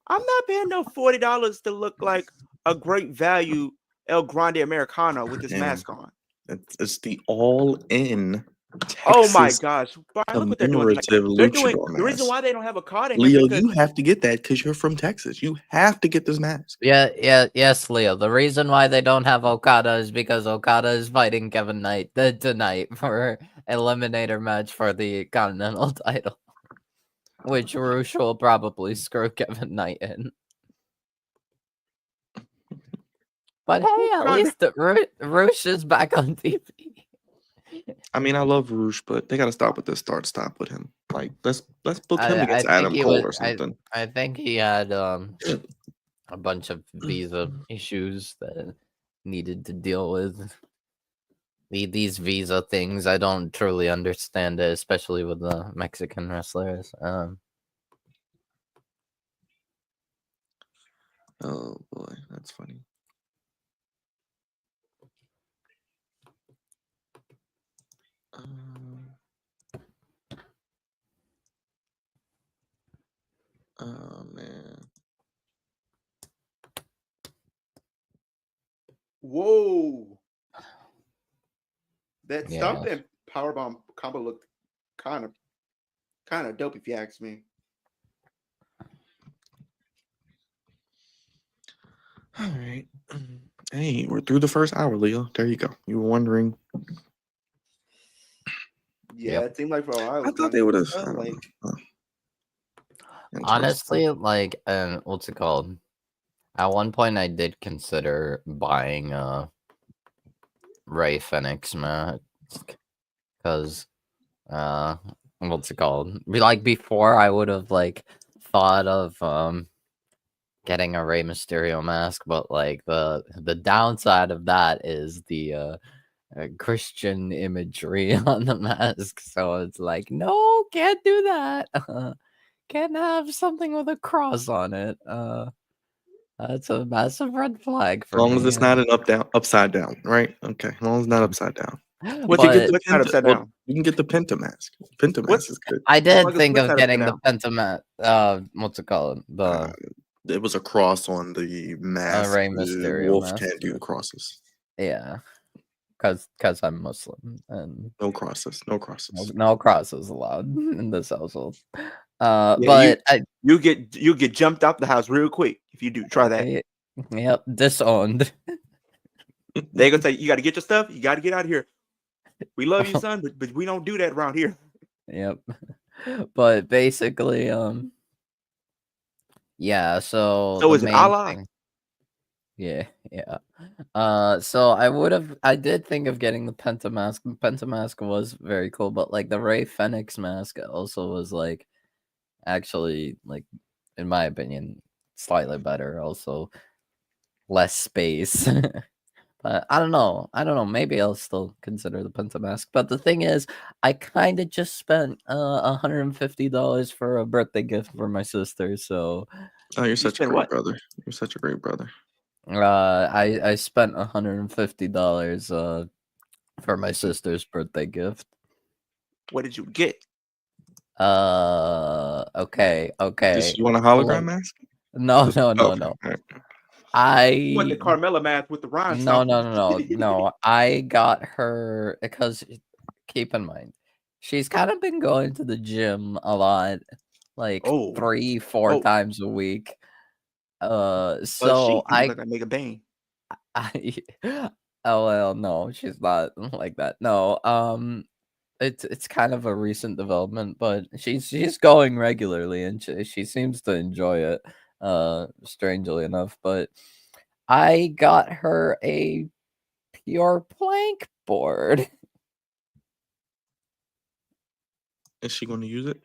I'm not paying no $40 to look like a great value El Grande Americano with this Man, mask on. it's the all-in Texas Oh my gosh, Brian, look what they're doing. Like, commemorative they're doing luchador the reason mask. why they don't have a card in here Leo, because you have to get that because you're from Texas. You have to get this mask. Yes, Leo. The reason why they don't have Okada is because Okada is fighting Kevin Knight tonight for eliminator match for the Continental title, which Roosh will probably screw Kevin Knight in. But hey, at least Roosh is back on TV. I mean, I love Roosh, but they got to stop with this start-stop with him. Like, let's book him against Adam Cole or something. I think he had a bunch of visa issues that needed to deal with. These visa things, I don't truly understand it, especially with the Mexican wrestlers. Oh boy, that's funny. Oh man. whoa, that Yeah. stomp and powerbomb combo looked kind of dope if you ask me. All right. Hey, we're through the first hour, Leo. There you go. You were wondering. Yeah, it seemed like for a while. I thought they would have. Honestly, like, what's it called? At one point, I did consider buying Ray Fenix mask because what's it called? Like before, I would have like thought of getting a Rey Mysterio mask, but like the downside of that is the Christian imagery on the mask. So it's like, no, can't do that. Can't have something with a cross on it. That's a massive red flag for As long me. as it's not an upside down, right? Okay, as long as it's not upside down. What's not upside down? You can get the Penta mask. Penta mask is good. I did long as think what's of not getting the upside Pentamat. What's it called? The It was a cross on the mask. Rey Mysterio Wolf mask. can't do the crosses. Yeah, because I'm Muslim and No crosses. No crosses. no crosses allowed in this household. Yeah, But you get jumped out the house real quick if you do try that. Yep, disowned. They gonna say you got to get your stuff. You got to get out of here. We love you, son, but we don't do that around here. Yep. But basically, yeah. So is it Allah? Yeah, yeah. So I did think of getting the Pentamask. The Pentamask was very cool, but like the Ray Fenix mask also was like actually like, in my opinion, slightly better. Also, less space. But I don't know. I don't know. Maybe I'll still consider the Pentamask. But the thing is, I kind of just spent $150 for a birthday gift for my sister. So Oh, you're such a spent great what? brother. You're such a great brother. I spent $150 for my sister's birthday gift. What did you get? Okay, Does okay. she want a Hold hologram up. mask? No, Just no, no, okay. no. All right. What, the I Carmella math with the no, rhinestones? no, no, no, no. I got her because keep in mind, she's kind of been going to the gym a lot, like Oh, 3, 4 oh, times a week. she So look like Mega Bang. I, oh well, no, she's not like that. No, it's kind of a recent development, but she's going regularly and she seems to enjoy it. Strangely enough, but I got her a pure plank board. Is she going to use it?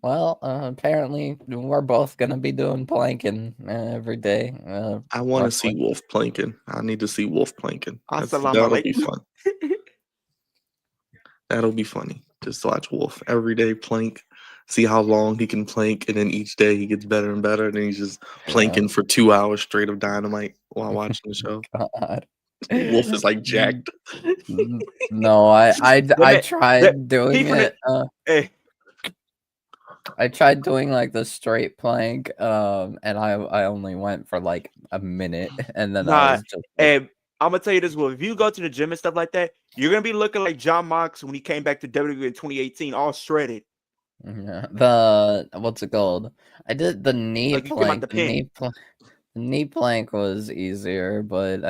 Well, apparently we're both gonna be doing planking every day. I want to Roughly. see Wolf planking. I need to see Wolf planking. Assalamu That'll be alaikum. fun. That'll be funny. Just to watch Wolf every day plank, see how long he can plank, and then each day he gets better and better. And then he's just planking for 2 hours straight of Dynamite while watching the show. God. Wolf is like Mm, jacked. No, I That tried doing he finna, it. hey, I tried doing like the straight plank, and I only went for like a minute, and then I nah, was just like, and I'm gonna tell you this: well, if you go to the gym and stuff like that, you're gonna be looking like John Mox when he came back to WWE in 2018, all shredded, yeah, the what's it called? I did the knee like you came out the plank. pen. The knee plank was easier, but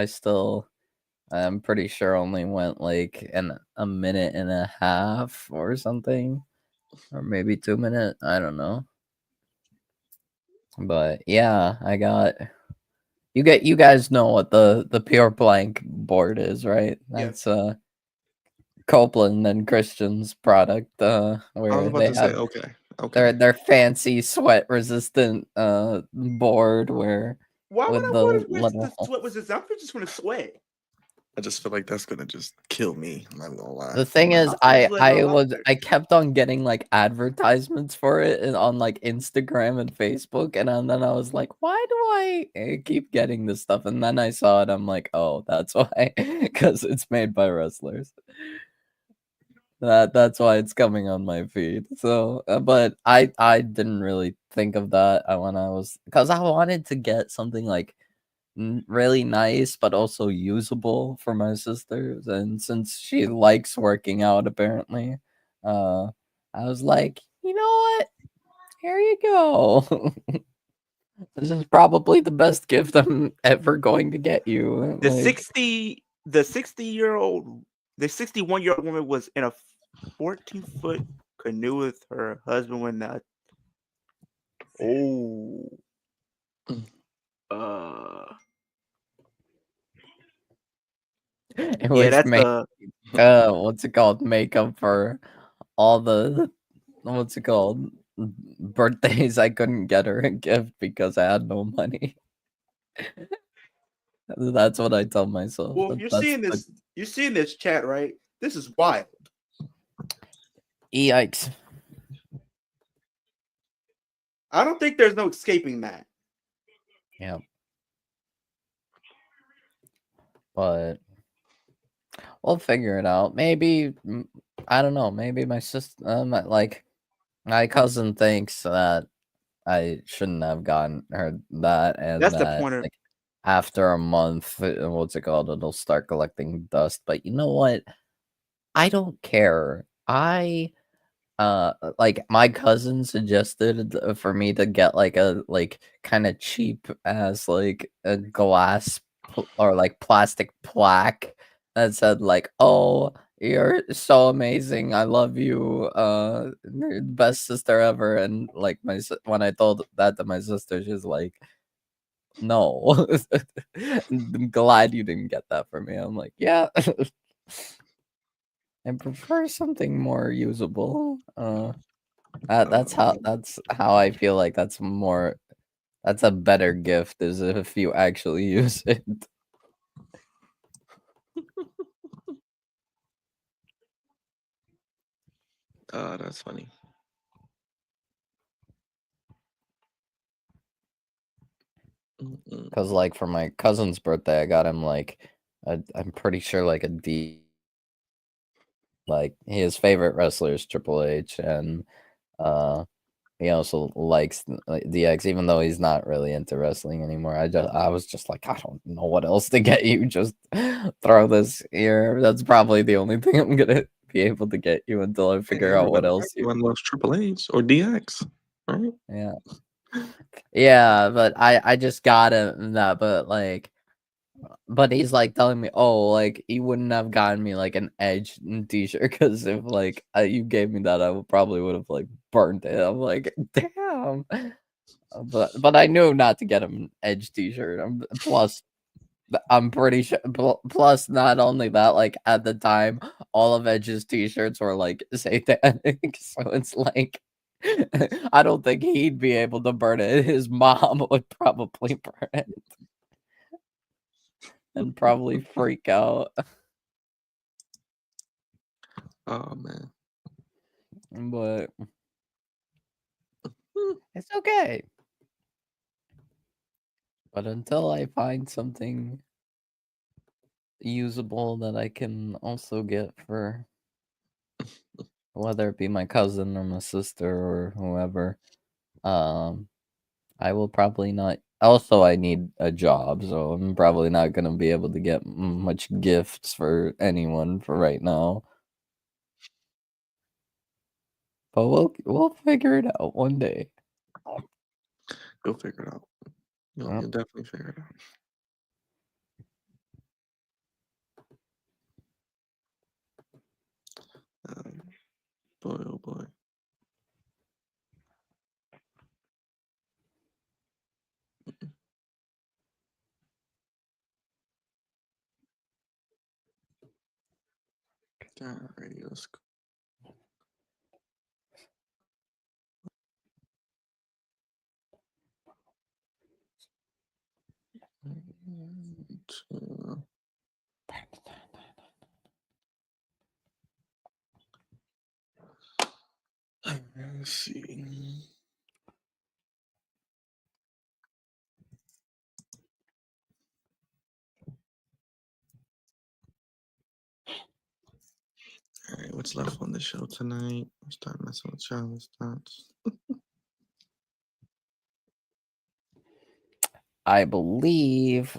I'm pretty sure only went like a minute and a half or something, or maybe 2 minutes. I don't know. But yeah, I got you guys know what the pure plank board is, right? Yeah, That's Copeland and Christian's product, I was where about they to say, have okay, okay. their fancy sweat resistant board where why would with I the want to risk the little sweat? Was this? I'm just gonna sweat. I just feel like that's gonna just kill me. I'm not gonna lie. the thing is I'm just letting it all out there. I kept on getting like advertisements for it on like Instagram and Facebook, and then I was like, why do I keep getting this stuff? And then I saw it, I'm like, oh, that's why, because it's made by wrestlers. That's why it's coming on my feed. So, but I didn't really think of that when I was, because I wanted to get something like really nice but also usable for my sisters, and since she likes working out apparently, uh I was like, you know what, here you go. This is probably the best gift I'm ever going to get you. The Like, 60-year-old, the 61-year-old woman was in a 14-foot canoe with her husband when oh Mm. it yeah, was that's made what's it called, makeup for all the what's it called, birthdays I couldn't get her a gift because I had no money. That's what I tell myself. well, if you're That's seeing the this, chat, right? This is wild. yikes. I don't think there's no escaping that. Yeah. But we'll figure it out. Maybe I don't know. Maybe my sister, like my cousin, thinks that I shouldn't have gotten her that, and That's the that point of like after a month, what's it called? It'll start collecting dust. But you know what? I don't care. Like my cousin suggested for me to get like a like kind of cheap as like a glass or like plastic plaque that said like, oh, you're so amazing, I love you, you're the best sister ever. And like when I told that to my sister, she's like, No. I'm glad you didn't get that from me. I'm like, yeah. I prefer something more usable. That's how I feel like that's a better gift is if you actually use it. That's funny. Because like for my cousin's birthday, I got him like I'm pretty sure like a D. Like his favorite wrestler is Triple H, and he also likes DX, even though he's not really into wrestling anymore. I was just like, I don't know what else to get you. Just throw this here. That's probably the only thing I'm gonna be able to get you until I figure out what else you. Everyone loves Triple H or DX, right? Yeah. Yeah, but I just got him that, but he's like telling me, oh, like he wouldn't have gotten me like an Edge t-shirt because if like you gave me that, I probably would have like burned it. I'm like, damn. But I knew not to get him an Edge t-shirt. Plus, I'm pretty sure. Plus, not only that, like at the time, all of Edge's t-shirts were like satanic, so it's like. I don't think he'd be able to burn it. His mom would probably burn it and probably freak out. Oh man. But it's okay. But until I find something usable that I can also get for whether it be my cousin or my sister or whoever, I will probably not. Also, I need a job, so I'm probably not gonna be able to get much gifts for anyone for right now. But we'll figure it out one day. You'll figure it out. You'll definitely figure it out. Boy, oh boy. Alrighty, let's go. Let's see. All right, what's left on the show tonight? Let's start messing with Charlotte's thoughts. I believe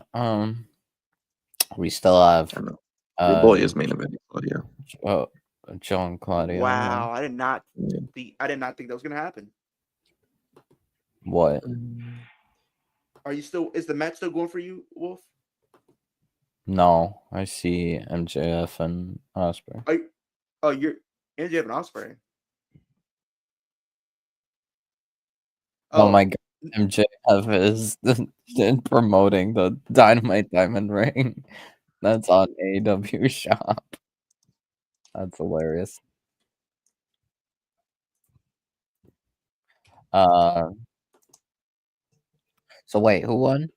we still have I know. Your boy is main event, Claudia. Joe and Claudia. Wow, Yeah. I did not think that was gonna happen. What? Are you still? Is the match still going for you, Wolf? No, I see MJF and Osprey. You're MJF and Osprey. Oh my god, MJF is promoting the Dynamite Diamond Ring. That's on AEW Shop. That's hilarious. So wait, who won?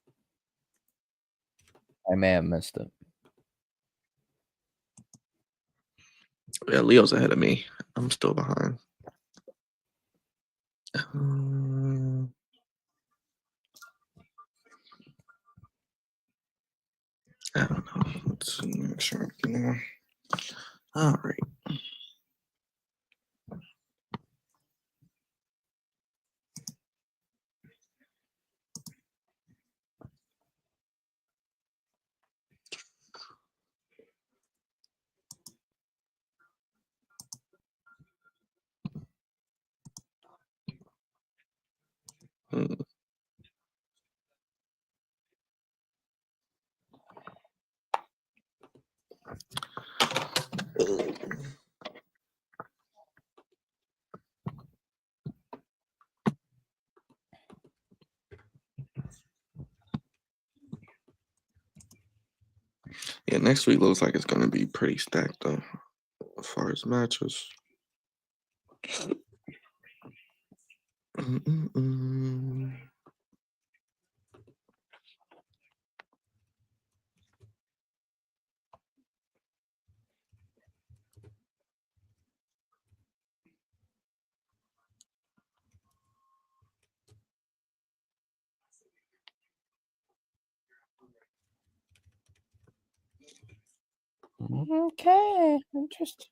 I may have missed it. Yeah, Leo's ahead of me. I'm still behind. I don't know. Let's make sure. All right. Yeah, next week looks like it's gonna be pretty stacked though, as far as matches. Okay, interesting.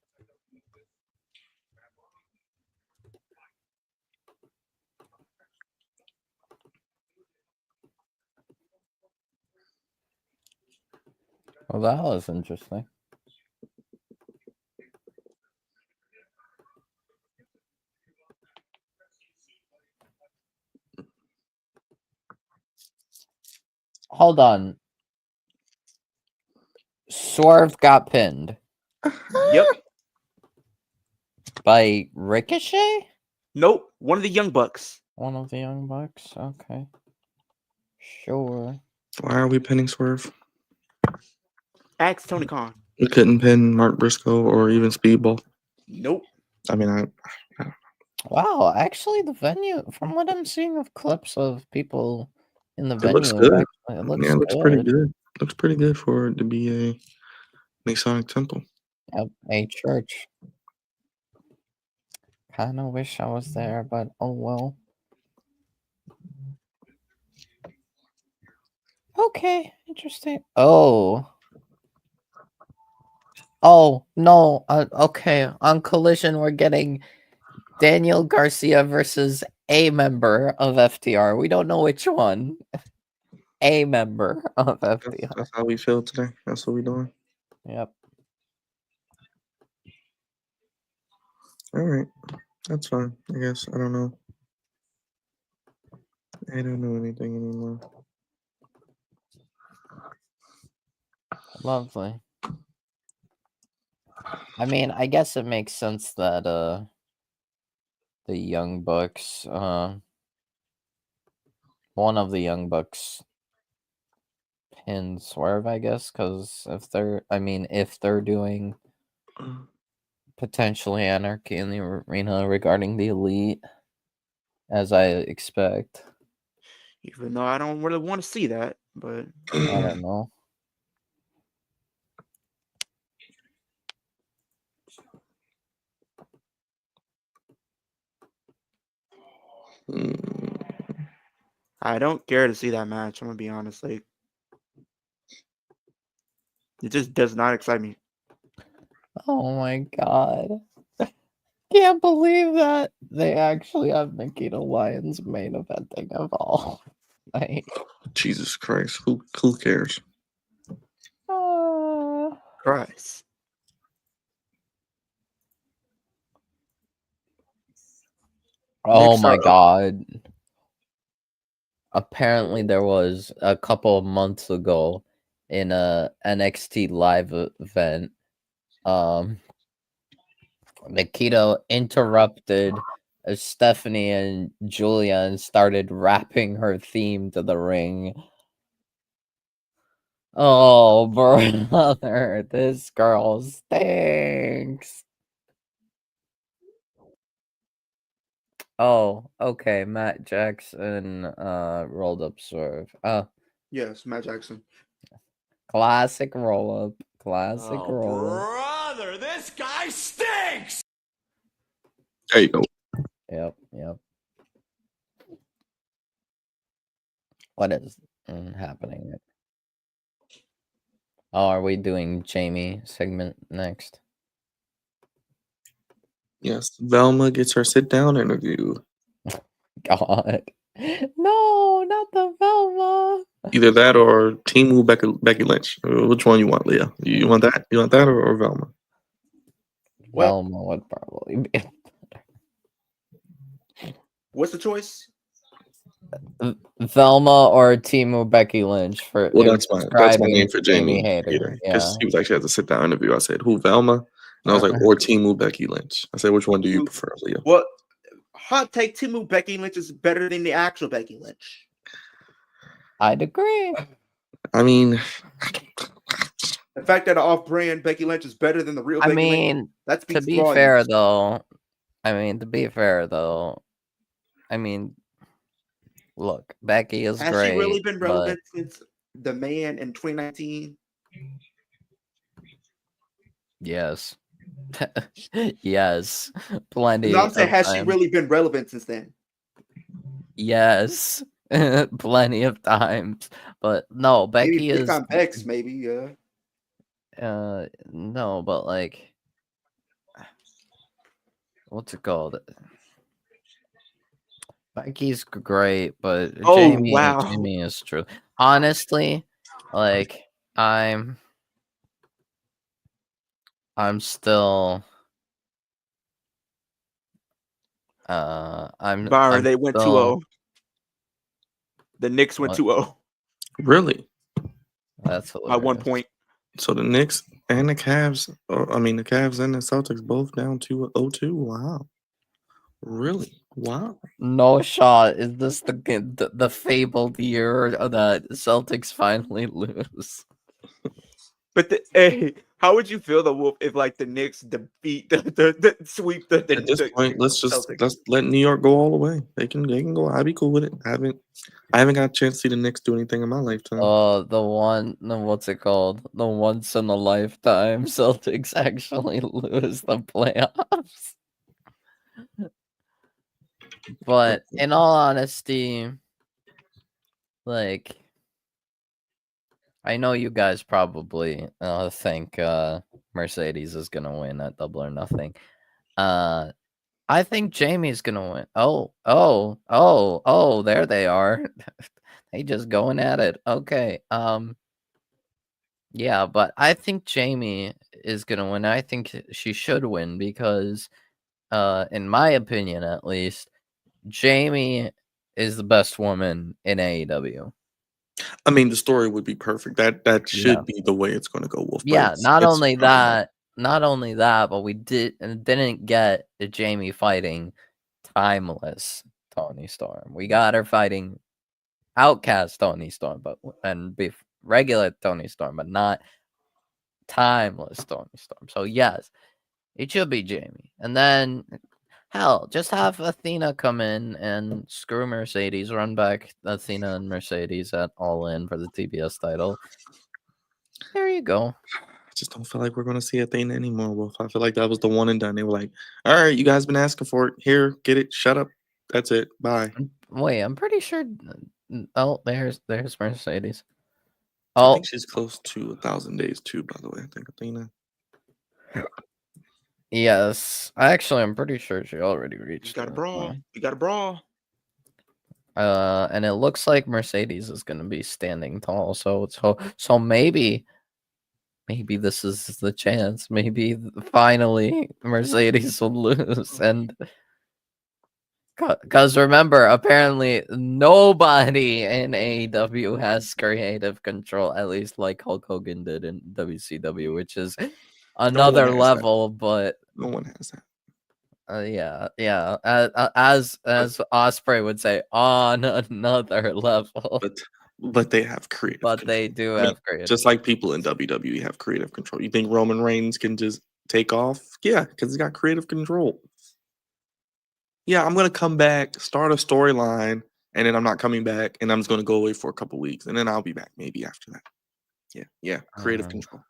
Well, that was interesting. Hold on. Swerve got pinned Yep. by Ricochet? Nope. One of the Young Bucks. One of the Young Bucks? Okay. Sure. Why are we pinning Swerve? Ask Tony Khan. We couldn't pin Mark Briscoe or even Speedball. Nope. I mean, Wow, actually, the venue, from what I'm seeing of clips of people in the it venue, looks good. it looks Yeah, it looks good. pretty good. Looks pretty good for it to be a Masonic temple. Yep, a church. Kind of wish I was there, but oh well. Okay, interesting. Oh. Oh, no. Okay, on Collision, we're getting Daniel Garcia versus a member of FTR. We don't know which one. A member of FTR. That's how we feel today. That's what we're doing. Yep. All right. That's fine. I guess. I don't know. I don't know anything anymore. Lovely. I mean, I guess it makes sense that the Young Bucks, one of the Young Bucks pin Swerve, I guess, because if they're doing potentially anarchy in the arena regarding the Elite, as I expect. Even though I don't really want to see that, but I don't know. I don't care to see that match. I'm gonna be honest. Like, it just does not excite me. Oh my god. Can't believe that they actually have Nikita Lyons main eventing of all. Like, Jesus Christ. Who cares? Christ. Oh Next my up- god. Apparently there was a couple of months ago in a NXT live event. Nikita interrupted Stephanie and Julia and started rapping her theme to the ring. Oh, brother, this girl stinks. Oh, okay, Matt Jackson rolled up Swerve. Yes, Matt Jackson. Classic roll up. Classic roll up. Brother, this guy stinks! There you go. Yep. What is happening? Oh, are we doing Jamie segment next? Yes. Velma gets her sit down interview. God. No, not the Velma. Either that or Timu Becky Lynch. Which one you want, Leah? You want that? You want that or Velma? Well- Velma would probably be. What's the choice? Velma or Timu Becky Lynch for Well, that's my describing name for Jamie Hayter. Hayter. Yeah. Because he was actually at the sit down interview. I said, who, Velma? And I was like, or Timu Becky Lynch. I said, which one do you prefer, Leah? Well, hot take: Timu Becky Lynch is better than the actual Becky Lynch. I'd agree. I mean, The fact that an off-brand Becky Lynch is better than the real I Becky Lynch, mean, that to speaks be volumes. fair though, I mean, look, Becky is Has she really great, been but relevant since the man in 2019? yes. Yes. Plenty No, I'm saying, of has she time. really been relevant since then? Yes. Plenty of times. But no, Maybe Becky peak is on Bex, maybe, yeah. no, but like what's it called? Becky's great, but Oh, Jamie wow. is true. Honestly, like I'm still Byron, they went still 2-0. The Knicks went what? 2-0 Really? That's by 1 hilarious. point. So the Knicks and the Cavs, the Cavs and the Celtics both down 2-0. Wow. Really? Wow. No shot. Is this the fabled year that Celtics finally lose? But hey, how would you feel the Wolf if like the Knicks defeat the sweep the At this point, let's Celtics? let New York go all the way. They can go. I'd be cool with it. I haven't got a chance to see the Knicks do anything in my lifetime. What's it called? The once in a lifetime Celtics actually lose the playoffs. But in all honesty, like I know you guys probably think Mercedes is gonna win at Double or Nothing. I think Jamie's gonna win. Oh, there they are. They just going at it. Okay. Yeah, but I think Jamie is gonna win. I think she should win because in my opinion at least, Jamie is the best woman in AEW. I mean, the story would be perfect. That should Yeah. be the way it's going to go, Wolf. But Yeah, not it's only probably that, but we didn't get Jamie fighting timeless Tony Storm. We got her fighting Outcast Tony Storm, regular Tony Storm, but not timeless Tony Storm. So yes, it should be Jamie. And then hell, just have Athena come in and screw Mercedes, run back Athena and Mercedes at All In for the TBS title. There you go. I just don't feel like we're going to see Athena anymore, Wolf. I feel like that was the one and done. They were like, all right, you guys been asking for it. Here, get it. Shut up. That's it. Bye. Wait, I'm pretty sure. Oh, there's Mercedes. I Oh, think she's close to 1,000 days too, by the way. I think Athena. yes. Actually, I'm pretty sure she already reached. You got a it. brawl. You got a brawl. And it looks like Mercedes is going to be standing tall. So maybe this is the chance. Maybe finally Mercedes will lose. And because remember, apparently nobody in AEW has creative control, at least like Hulk Hogan did in WCW, which is another level. But no one has that. yeah. As Osprey would say, on another level. But they have creative. But control. they do have creative. Just like people in WWE have creative control. You think Roman Reigns can just take off? Yeah, because he's got creative control. Yeah, I'm gonna come back, start a storyline, and then I'm not coming back, and I'm just gonna go away for a couple weeks, and then I'll be back maybe after that. Yeah, creative control.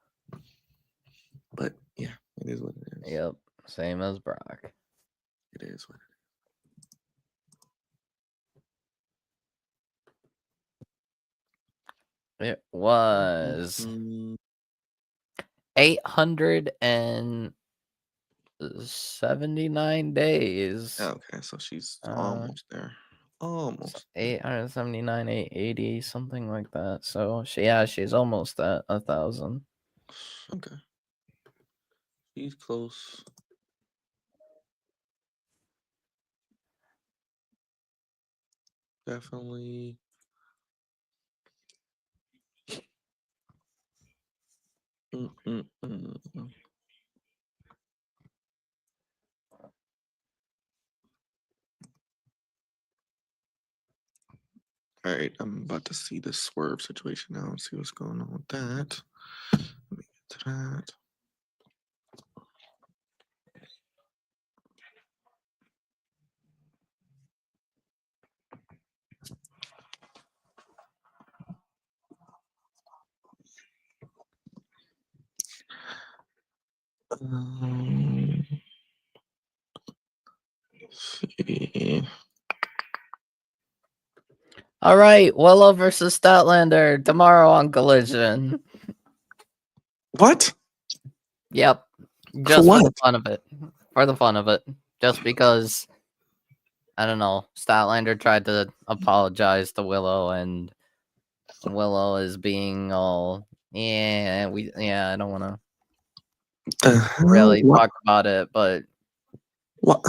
But yeah, it is what it is. Yep, same as Brock. It is what it is. It was 879 days. Okay, so she's almost there. Almost. 879, 880, something like that. So she's almost at 1,000. Okay. She's close. Definitely. All right, I'm about to see this swerve situation now and see what's going on with that. Let me to that. Let's see. All right, Willow versus Statlander tomorrow on Collision. What? Yep, just for the what? fun of it. For the fun of it, just because I don't know. Statlander tried to apologize to Willow, and Willow is being all I don't want to really What? talk about it, but What?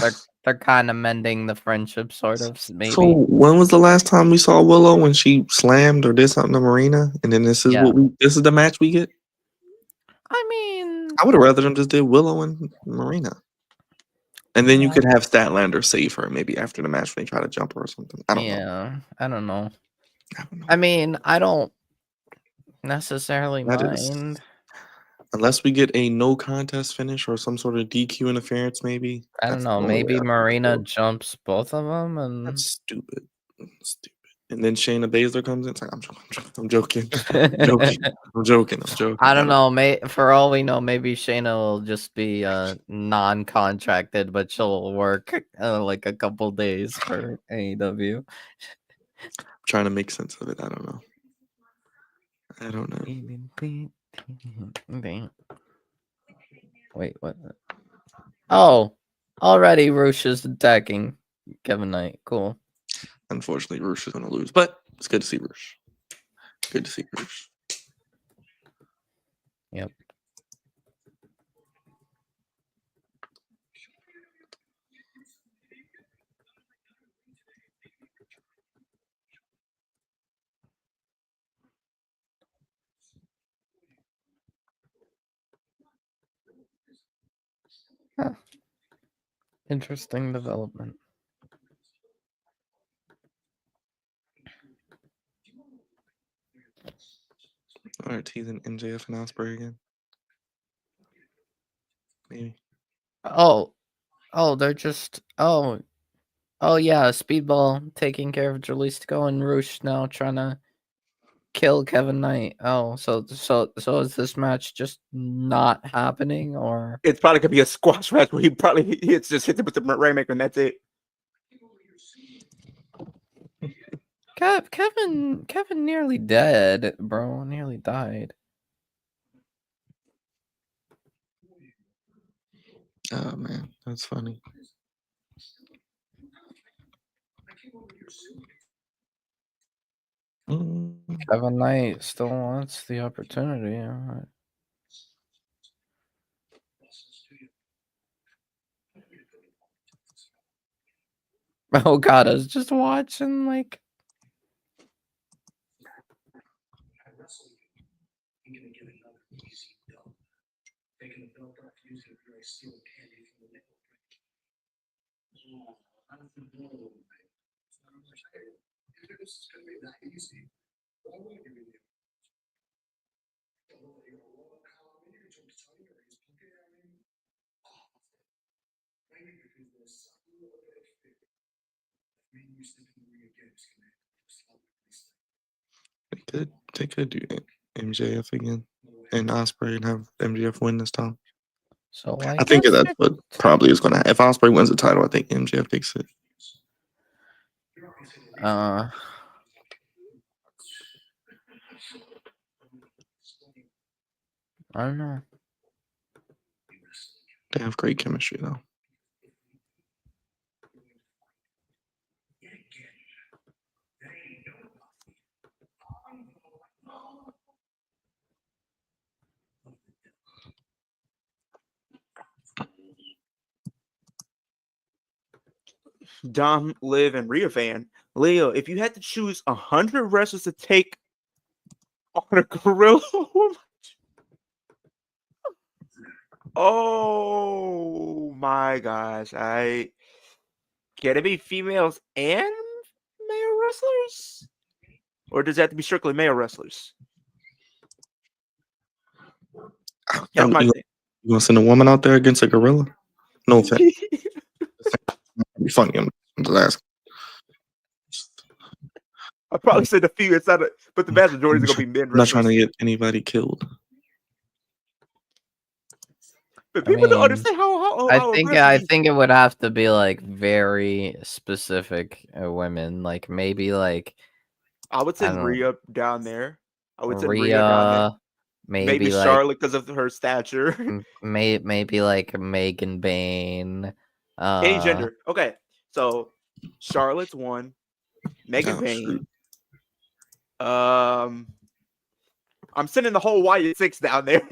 they're kind of mending the friendship, sort of, maybe. So when was the last time we saw Willow when she slammed or did something to Marina? And then this is Yeah. this is the match we get? I mean, I would have rather them just did Willow and Marina. And then you Yeah. could have Statlander save her maybe after the match when they try to jump her or something. I don't know. yeah, I don't know. I don't know. I mean, I don't necessarily That is- mind. Unless we get a no contest finish or some sort of DQ interference, maybe. I don't That's know. the only way Maybe I think Marina it'll- jumps both of them, and That's stupid. Stupid. And then Shayna Baszler comes in. It's like, I'm joking. I'm joking. I don't know. For all we know, maybe Shayna will just be non-contracted, but she'll work like a couple days for AEW. I'm trying to make sense of it. I don't know. Wait, what? Oh, already Rush is attacking Kevin Knight. Cool. Unfortunately, Rush is going to lose, but it's good to see Rush. Good to see Rush. Yep. Huh. Interesting development. All right, teasing MJF and Ospreay again. Maybe. Oh, they're just yeah, Speedball taking care of Jalisco and Rush now trying to kill Kevin Knight. Oh, so is this match just not happening, or It's probably gonna be a squash match where it's just hit him with the Rainmaker and that's it. Kevin nearly dead, bro. Nearly died. Oh man, that's funny. Kevin Knight still wants the opportunity. Alright. Oh god, I was just watching like They could do MJF again and Ospreay and have MJF win this time. so I think that's what probably is going to happen. If Ospreay wins the title, I think MJF takes it. I don't know. They have great chemistry though. Dom, Liv, and Rhea fan. Leo, if you had to choose 100 wrestlers to take on a gorilla, oh my gosh! Can it be females and male wrestlers, or does it have to be strictly male wrestlers? That's my You gonna send a woman out there against a gorilla? No offense. It'd be funny. I'm just asking. I probably said a few inside, but the vast majority is gonna be men. I'm not trying to wrestlers. get anybody killed. But I people don't mean, understand how I aggressive think it would have to be like very specific women, like maybe like I would I send don't Rhea down there. I would send Rhea down there. Rhea, Maybe maybe like Charlotte because of her stature. maybe like Megan Bane. Any gender. Okay, so Charlotte's one. Megan Oh, Bane. I'm sending the whole Wyatt Six down there.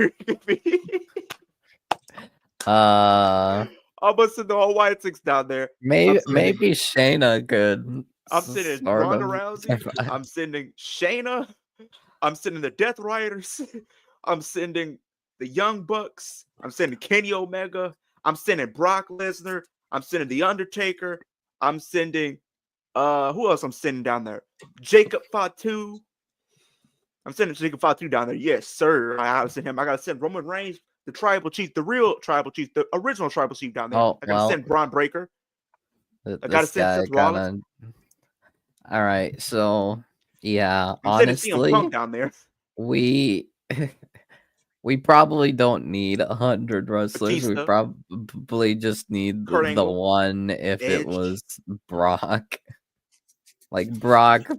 I'm gonna send the whole Wyatt Six down there. Maybe Shayna could. I'm sending sort Ronda of Rousey. survive. I'm sending Shayna. I'm sending the Death Riders. I'm sending the Young Bucks. I'm sending Kenny Omega. I'm sending Brock Lesnar. I'm sending The Undertaker. I'm sending who else I'm sending down there? Jacob Fatu. I'm sending Jacob Fatu down there. Yes, sir. I gotta send him. I gotta send Roman Reigns, the tribal chief, the real tribal chief, the original tribal chief down there. Oh, I gotta send Braun Breaker. I gotta this send guy Seth Rollins. kind of. All right, so yeah, I'm sending CM honestly, Punk down there. we we probably don't need 100 wrestlers. We Batista. probably just need Kurt the Angle. one if Edge. it was Brock. Like Brock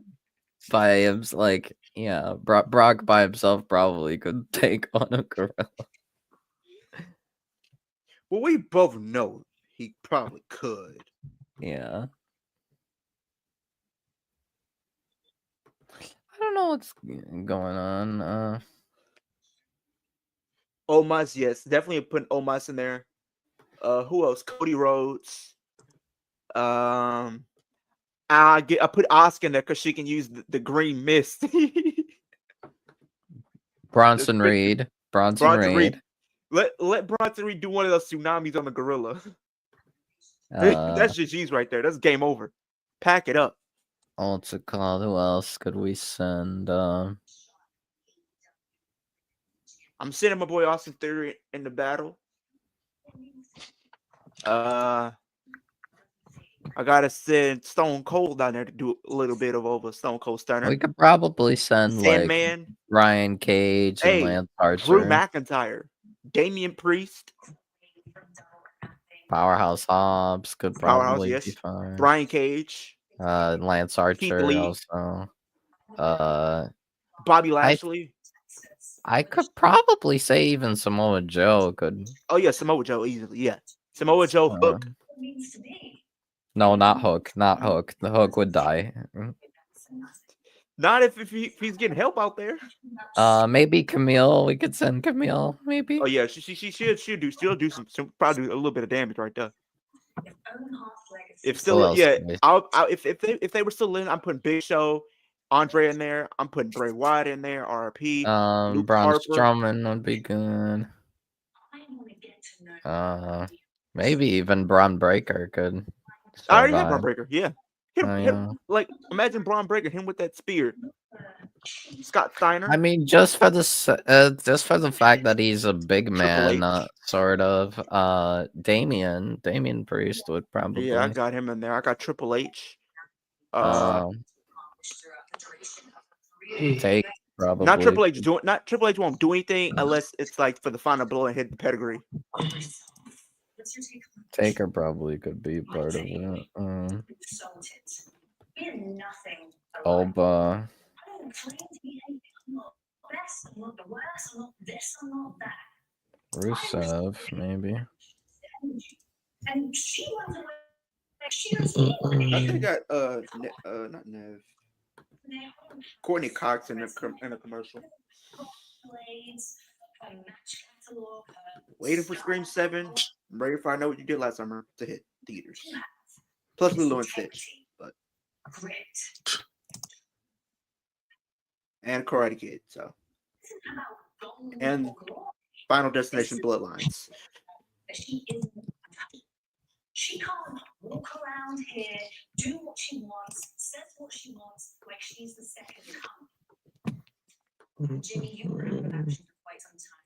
by himself, like yeah, Brock by himself probably could take on a gorilla. Well, we both know he probably could. Yeah. I don't know what's going on. Omos, yes, definitely putting Omos in there. Who else? Cody Rhodes. I put Asuka in there because she can use the green mist. Bronson Reed. Bronson Reed. Let Bronson Reed do one of those tsunamis on the gorilla. That's GG's right there. That's game over. Pack it up. What's it called? Who else could we send? I'm sending my boy Austin Theory in the battle. I gotta send Stone Cold down there to do a little bit of over Stone Cold Stunner. We could probably send Sandman, like Ryan Cage and Lance Archer. Drew McIntyre, Damian Priest, Powerhouse Hobbs could probably be fine. Brian Cage, Lance Archer also. Bobby Lashley. I could probably say even Samoa Joe could. Oh yeah, Samoa Joe easily. Yeah, Samoa Joe, Hook. No, not Hook. Not Hook. The Hook would die. Not if he's getting help out there. Maybe Camille. We could send Camille. Maybe. Oh yeah, she should still do some probably a little bit of damage right there. If still, yeah, if they were still in, I'm putting Big Show, Andre in there. I'm putting Bray Wyatt in there. RP. Braun Strowman would be good. Maybe even Braun Breaker could. I already have Braun Breaker. Yeah. Him, like imagine Braun Breaker, him with that spear. Scott Steiner. I mean, just for the fact that he's a big man, sort of. Damian Priest would probably. Yeah, I got him in there. I got Triple H. Take probably. Not Triple H doing. Not Triple H won't do anything unless it's like for the final blow and hit the pedigree. Taker probably could be part of it. Alba. Rusev, maybe. I think I got not Nev. Courtney Cox in a commercial. Waiting for Scream 7. I'm ready to find out what you did last summer to hit theaters. Plus Lilo and Stitch, but and Karate Kid. So and Final Destination Bloodlines. She can't walk around here, do what she wants, says what she wants, like she's the second come. Jimmy, you were in action for quite some time.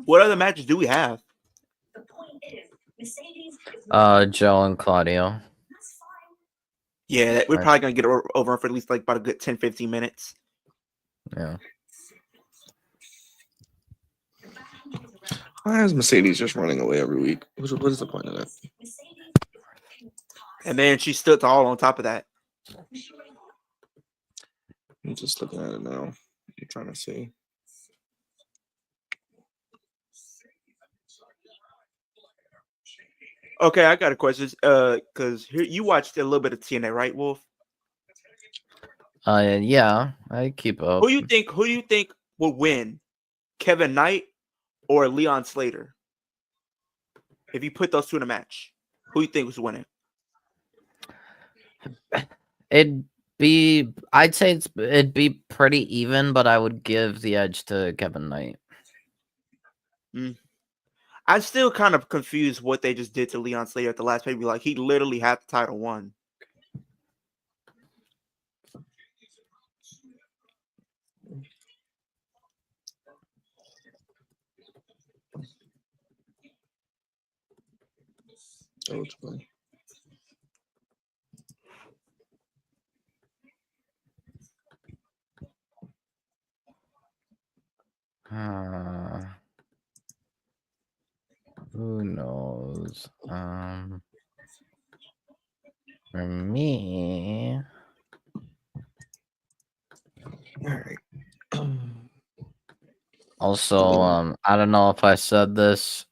What other matches do we have? Joe and Claudio. Yeah, we're probably gonna get over for at least like about a good 10-15 minutes. Yeah. Why is Mercedes just running away every week? What is the point of that? And then she stood tall on top of that. I'm just looking at it now. I'm trying to see. Okay, I got a question. Because you watched a little bit of TNA, right, Wolf? Yeah, I keep up. Who do you think will win? Kevin Knight or Leon Slater? If you put those two in a match, who do you think was winning? I'd say it'd be pretty even, but I would give the edge to Kevin Knight. I'm still kind of confused what they just did to Leon Slater at the last pay-per-view. Like, he literally had the title won. Oh, it's funny. Who knows? For me, All right. also, I don't know if I said this.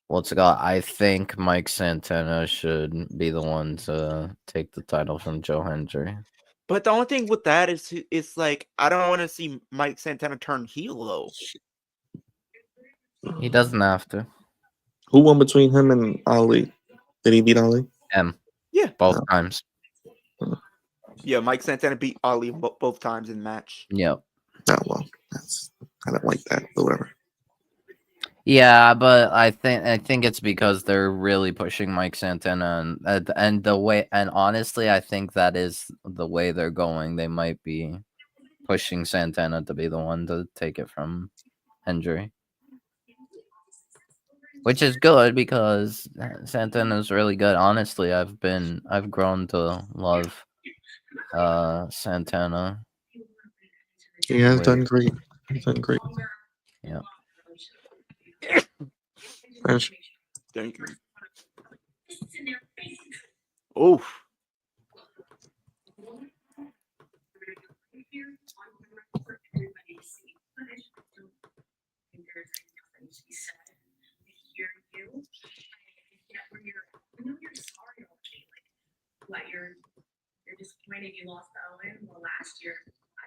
What's it called? I think Mike Santana should be the one to take the title from Joe Hendry. But the only thing with that is, it's like, I don't want to see Mike Santana turn heel, though. He doesn't have to. Who won between him and Ali? Did he beat Ali? Yeah. Both times. Yeah, Mike Santana beat Ali both times in the match. Yep. Oh, well, I don't like that, but whatever. Yeah, but I think it's because they're really pushing Mike Santana, and the way, and honestly, I think that is the way they're going. They might be pushing Santana to be the one to take it from Hendry, which is good because Santana is really good. Honestly, I've grown to love Santana. He has done great. He's done great. Yeah. Finish. Thank you. Oof. You're disappointed you lost the Owen. Well, last year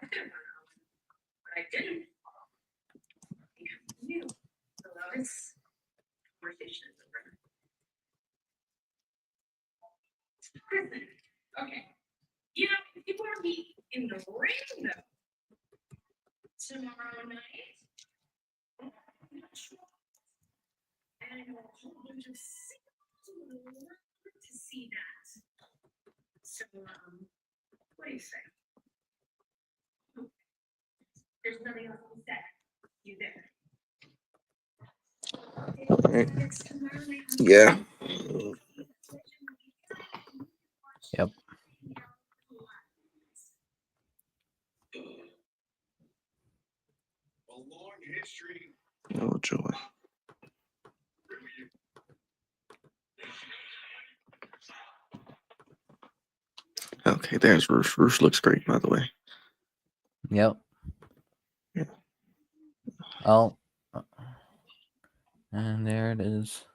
I could have won Owen, but I didn't. Because of you. So this conversation is over. Kristen, okay. You know, if you want to be in the ring though, tomorrow night, I'm not sure. And a whole bunch of singles to see that. So, what do you say? There's nothing else to say. You there? All right. Yeah. Yep. Oh, joy. Okay, there's Roosh. Roosh looks great, by the way. Yep. Yeah. Oh. And there it is.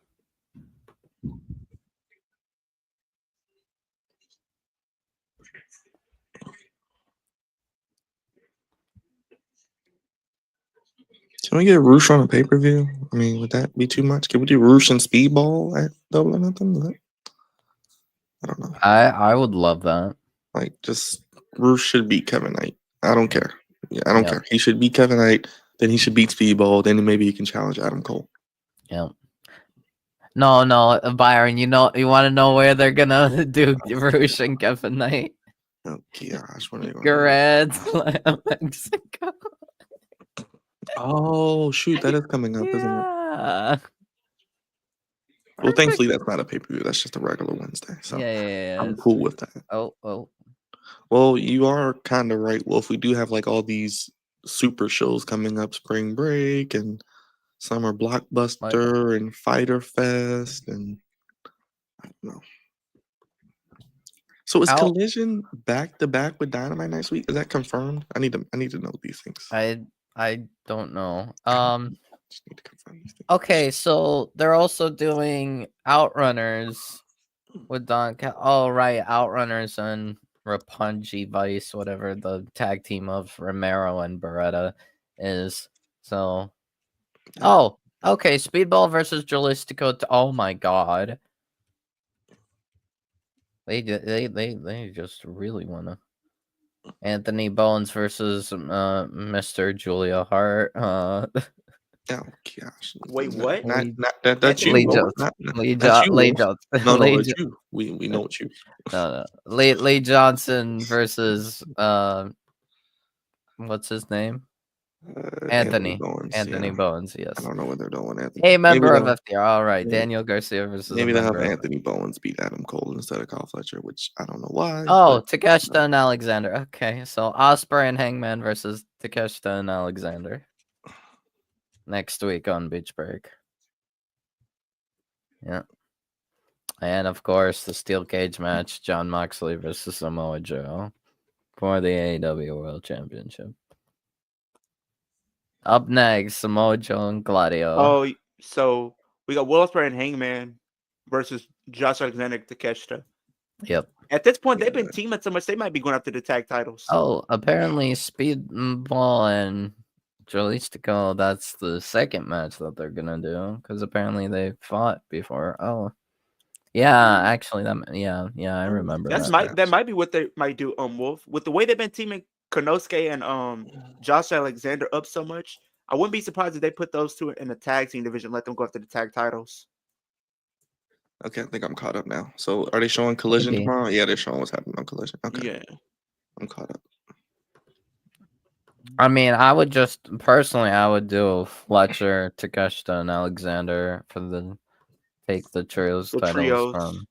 Can we get Roosh on a pay-per-view? I mean, would that be too much? Can we do Roosh and Speedball at Double or Nothing? I don't know. I would love that. Like, just Roosh should beat Kevin Knight. I don't care. Yeah, I don't Yep. care. He should beat Kevin Knight. Then he should beat Speedball. Then maybe he can challenge Adam Cole. Yep. No, Byron. You want to know where they're gonna do Roosh and Kevin Knight? Oh gosh, what are they going to Grand Slam Mexico. Oh shoot, that is coming up, isn't it? Yeah. Well, thankfully that's not a pay-per-view. That's just a regular Wednesday. So Yeah. I'm cool with that. Oh. Well, you are kind of right, Wolf. We do have like all these super shows coming up, Spring Break and Summer Blockbuster and Fighter Fest, and I don't know. So is Collision back to back with Dynamite next week? Is that confirmed? I need to know these things. I don't know. Just need to confirm these things. Okay, so they're also doing Outrunners with Don. Oh, right, Outrunners and Roppongi Vice, whatever the tag team of Romero and Beretta is. So, oh, okay, Speedball versus Jalistico. Oh my God, they just really wanna. Anthony Bones versus Mr. Julia Hart. Oh gosh! Wait, what? Not that's Anthony you. Bones? That's you. Lee Wolf. Johnson. No, it's you. We know it's you. No. Lee Johnson versus what's his name? Anthony Bones. Anthony Yeah. Bones. Yes. I don't know what they're doing. Anthony. A member Maybe of FTR. All right. yeah. Daniel Garcia versus maybe a they'll member have of Anthony Bowens beat Adam Cole instead of Kyle Fletcher, which I don't know why. Oh, but, Takeshita and Alexander. Okay, so Ospreay and Hangman versus Takeshita and Alexander next week on Beach Break. Yeah. And of course, the steel cage match: John Moxley versus Samoa Joe for the AEW World Championship. Up next, Samoa Joe and Gladio. Oh, so we got Will Ospreay and Hangman versus Josh Alexander Takeshita. Yep. At this point, they've been teaming so much they might be going after the tag titles. Oh, apparently Speedball and Jalistico, that's the second match that they're gonna do because apparently they fought before. Oh, yeah, actually, I remember that. That might be what they might do. Wolf, with the way they've been teaming Konosuke and Josh Alexander up so much, I wouldn't be surprised if they put those two in the tag team division, let them go after the tag titles. Okay, I think I'm caught up now. So are they showing Collision tomorrow? Yeah, they're showing what's happening on Collision. Okay. Yeah. I'm caught up. I mean, I would do Fletcher, Takeshita, and Alexander for the take the trios titles from.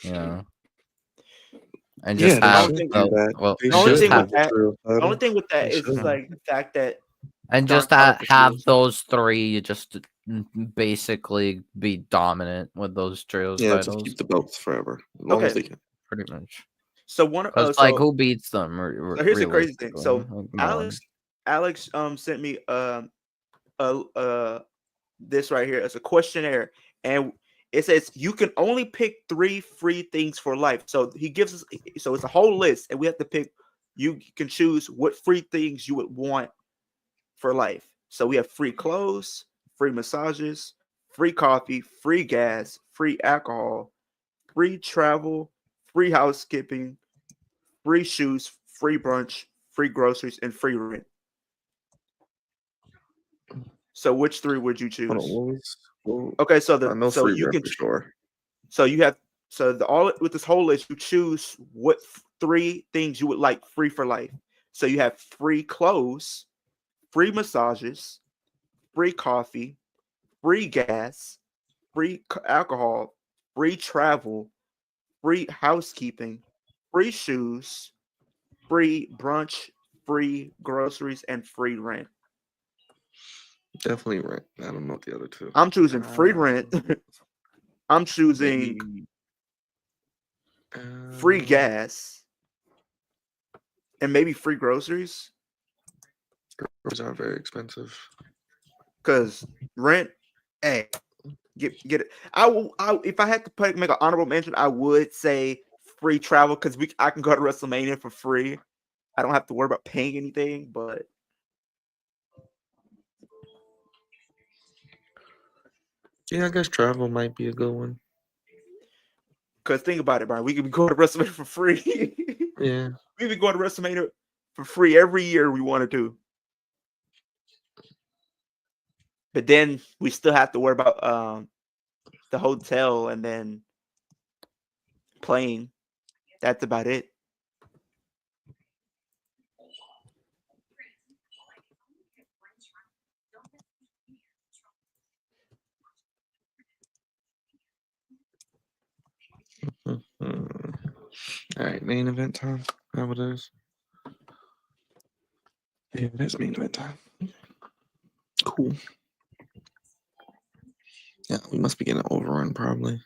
Yeah. And just have the only thing with that is like the fact that and just have those three just basically be dominant with those trios titles. Just keep the belts forever, as long as they can. Pretty much. So one like who beats them? So here's the crazy thing. So Alex sent me this right here as a questionnaire, and it says you can only pick 3 free things for life. So he gives us, so it's a whole list, and we have to pick. You can choose what free things you would want for life. So we have free clothes, free massages, free coffee, free gas, free alcohol, free travel, free housekeeping, free shoes, free brunch, free groceries, and free rent. So which 3 would you choose? Okay, so you can sure. So you have all with this whole list, you choose what 3 things you would like free for life. So you have free clothes, free massages, free coffee, free gas, free alcohol, free travel, free housekeeping, free shoes, free brunch, free groceries, and free rent. Definitely rent. I don't know the other 2. I'm choosing free rent. I'm choosing free gas and maybe free groceries. Groceries are very expensive. Because rent, hey, get it. I if I had to make an honorable mention, I would say free travel because I can go to WrestleMania for free. I don't have to worry about paying anything, but yeah, I guess travel might be a good one. Because think about it, Brian. We could be going to WrestleMania for free. Yeah. We could be going to WrestleMania for free every year we wanted to. But then we still have to worry about the hotel and then plane. That's about it. right, main event time. How it is. Yeah, it is main event time. Cool. Yeah, we must be getting an overrun probably.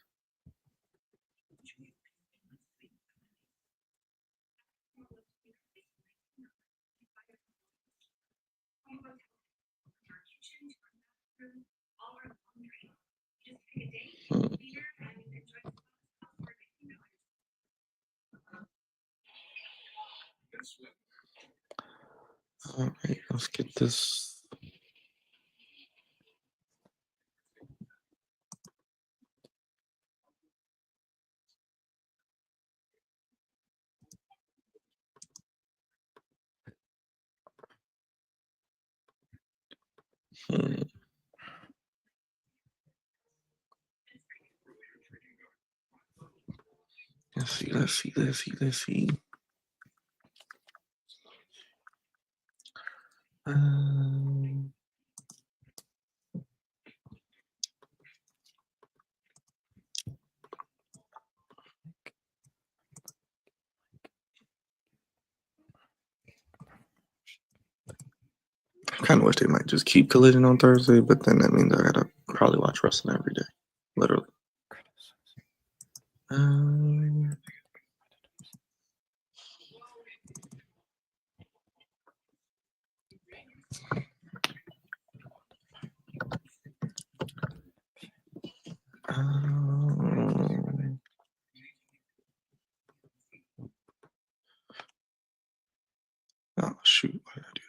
Hmm. All right, let's get this. Hmm. Let's see. Um, I kind of wish they might just keep Collision on Thursday, but then that means I gotta probably watch wrestling every day, literally. Um, um, oh shoot! Why did I do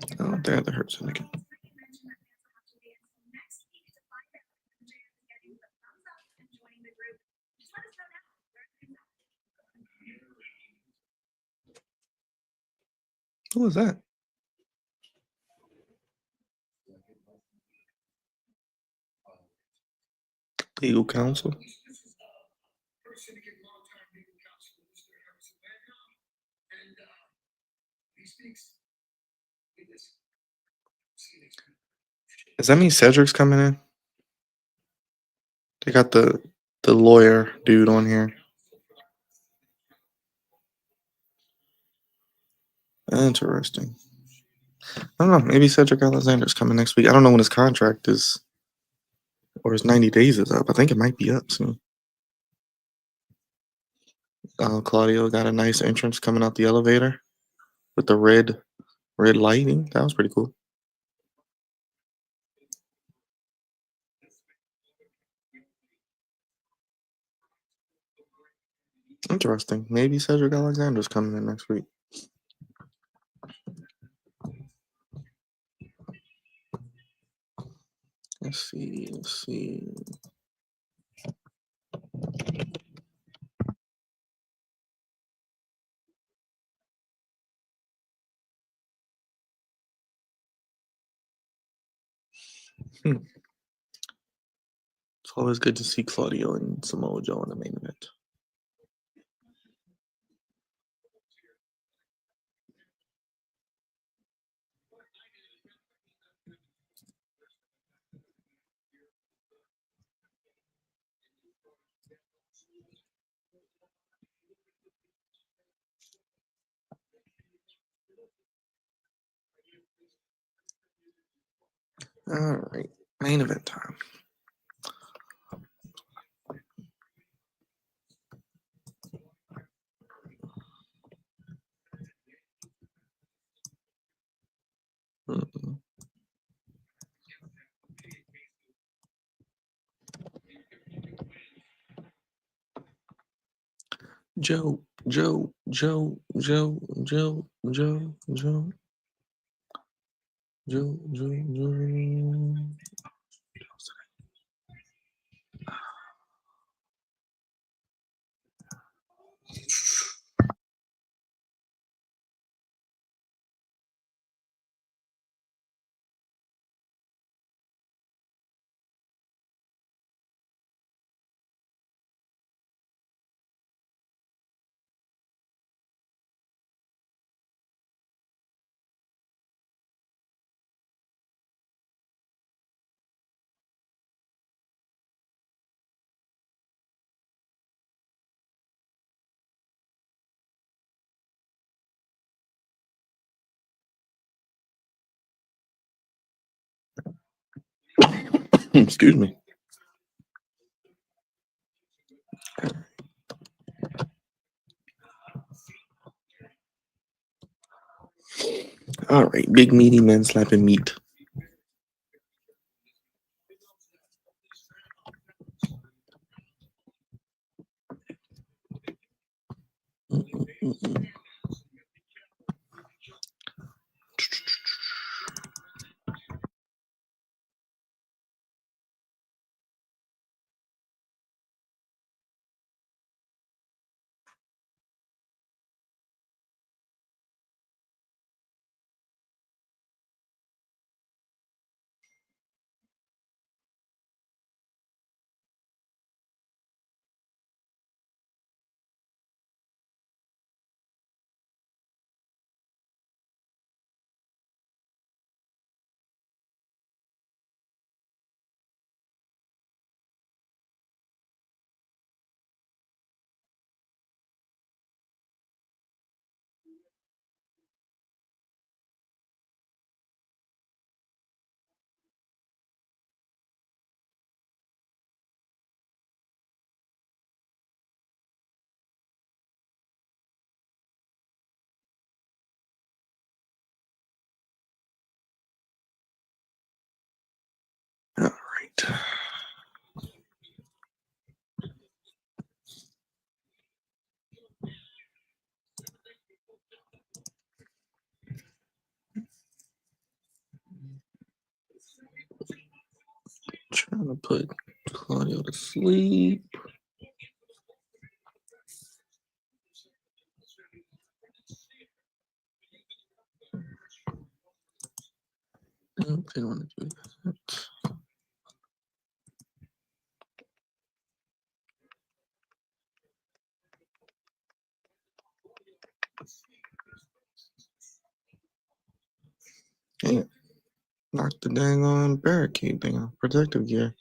that? Oh, they're the Hurt Syndicate. Who was that? Legal counsel. Does that mean Cedric's coming in? They got the lawyer dude on here. Interesting. I don't know. Maybe Cedric Alexander's coming next week. I don't know when his contract is or his 90 days is up. I think it might be up soon. Claudio got a nice entrance coming out the elevator with the red lighting. That was pretty cool. Interesting. Maybe Cedric Alexander's coming in next week. Let's see. It's always good to see Claudio and Samoa Joe in the main event. All right, main event time. Mm-mm. Joe. Excuse me. All right, big meaty men slapping meat. Mm-mm-mm-mm. All right. Trying to put Claudio to sleep. I don't think I want to do that. Yeah, knock the dang on barricade thing off. Protective gear.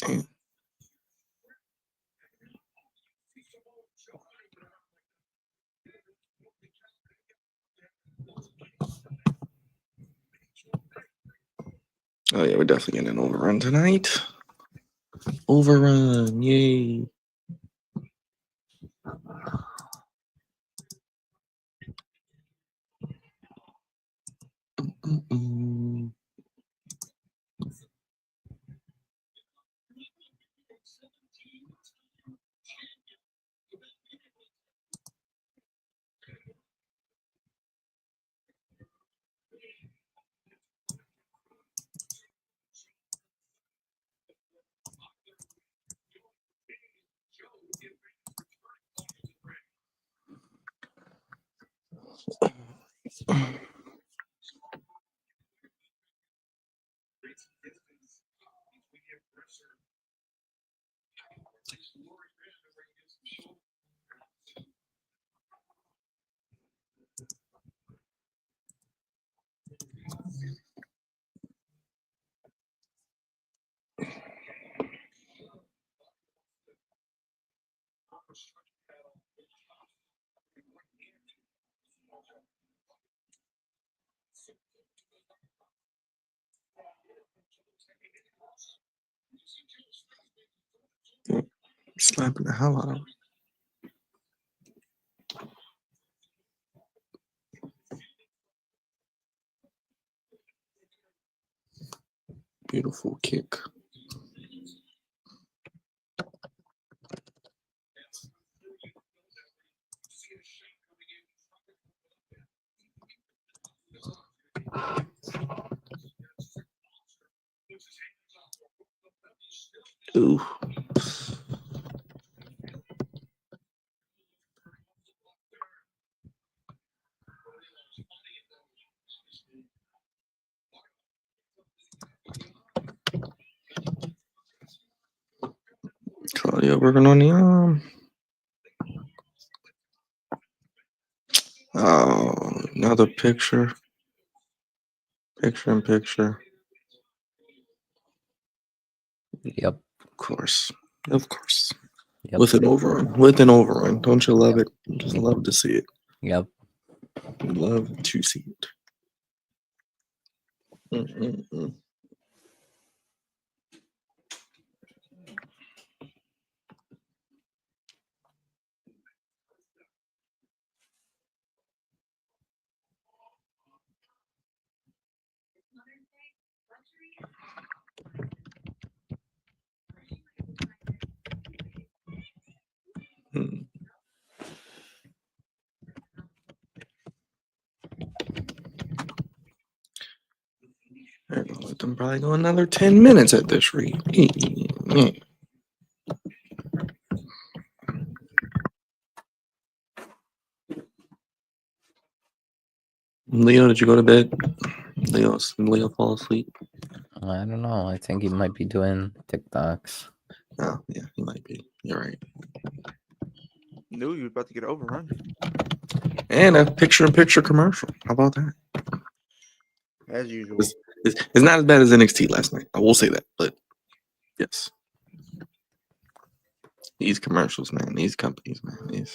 Damn. Oh yeah, we're definitely getting an overrun tonight. Overrun, yay. Mm-mm. Slapping the hell out of him. Beautiful kick. Ooh. Claudio working on the arm. Oh, another picture. Picture in picture. Yep. Of course. Of course. Yep. With an overrun. With an overrun. Don't you love it? Just love to see it. Yep. Love to see it. Mm-mm-mm. Hmm. They're gonna let them probably go another 10 minutes at this rate. Leo, did you go to bed? Leo fall asleep? I don't know. I think he might be doing TikToks. Oh, yeah, he might be. You're right. Knew you were about to get overrun. And a picture-in-picture commercial. How about that? As usual. It's not as bad as NXT last night. I will say that, but yes. These commercials, man, these companies, man,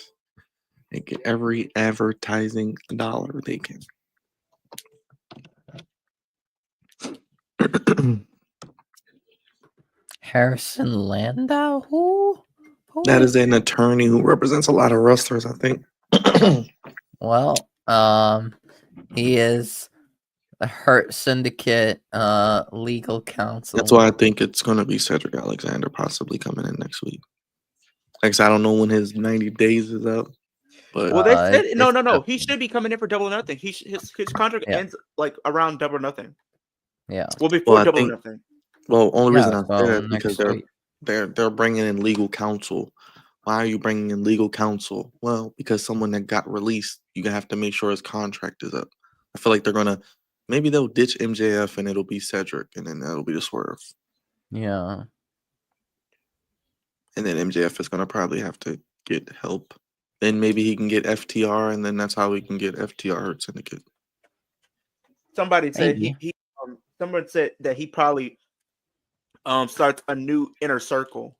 they get every advertising dollar they can. Harrison Landau? Who? That is an attorney who represents a lot of wrestlers, I think. Well, he is a Hurt Syndicate legal counsel. That's why I think it's going to be Cedric Alexander possibly coming in next week. Like I said, I don't know when his 90 days is up, but Well, they said it's no. He should be coming in for Double or Nothing. His contract Yeah. ends like around Double or Nothing. Yeah. Well, before Well, I Double or think- Nothing. well, only reason Yeah, I say well, that because next week. they're bringing in legal counsel. Why are you bringing in legal counsel? Well, because someone that got released, you have to make sure his contract is up. I feel like maybe they'll ditch MJF and it'll be Cedric, and then that'll be the swerve. Yeah. And then MJF is gonna probably have to get help. Then maybe he can get FTR, and then that's how we can get FTR Hurt Syndicate. Somebody said Maybe. someone said that he probably starts a new inner circle.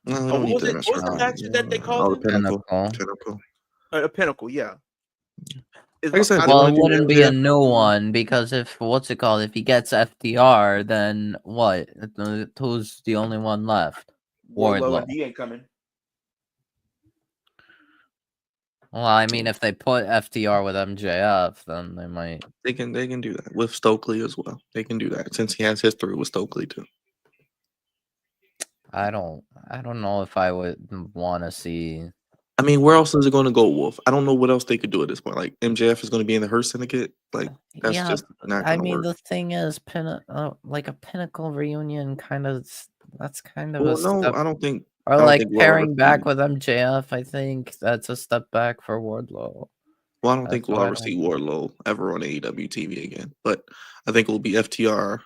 No, we Oh, don't what need was the it? inner What was the circle. faction that they Oh, called the it? Pinnacle. Pinnacle. Pinnacle. A pinnacle, yeah. Like I said, I they Well, wanna it do wouldn't be a MJF. new one because if what's it called? If he gets FDR, then what? Who's the only one left? Wardlow Wardlow. and he ain't coming. Well, I mean, if they put FDR with MJF, then they might. They can do that with Stokely as well. They can do that since he has history with Stokely too. I don't know if I would want to see. I mean, where else is it going to go, Wolf? I don't know what else they could do at this point. Like MJF is going to be in the Hurt Syndicate. Like that's Yeah, just not I going to mean, work. the thing is, like a Pinnacle reunion, kind of. That's kind of Well, a no, step. I don't think. Or I don't like think we'll ever pairing back see- with MJF, I think that's a step back for Wardlow. Well, I don't That's think we'll what ever see Wardlow ever on AEW TV again. But I think it will be FTR,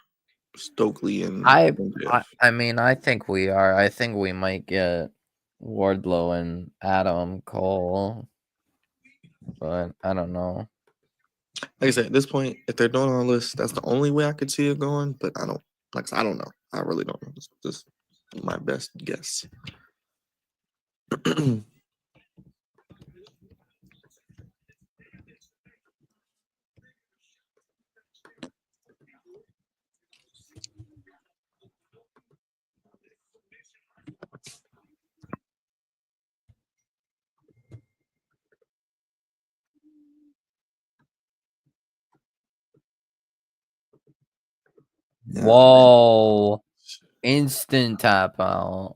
Stokely, and MJF. I mean, I think we are. I think we might get Wardlow and Adam Cole, but I don't know. Like I said, at this point, if they're doing all this, that's the only way I could see it going. But I don't. Like I said, I don't know. I really don't know. It's just my best guess. Yeah. Whoa! Instant tap out.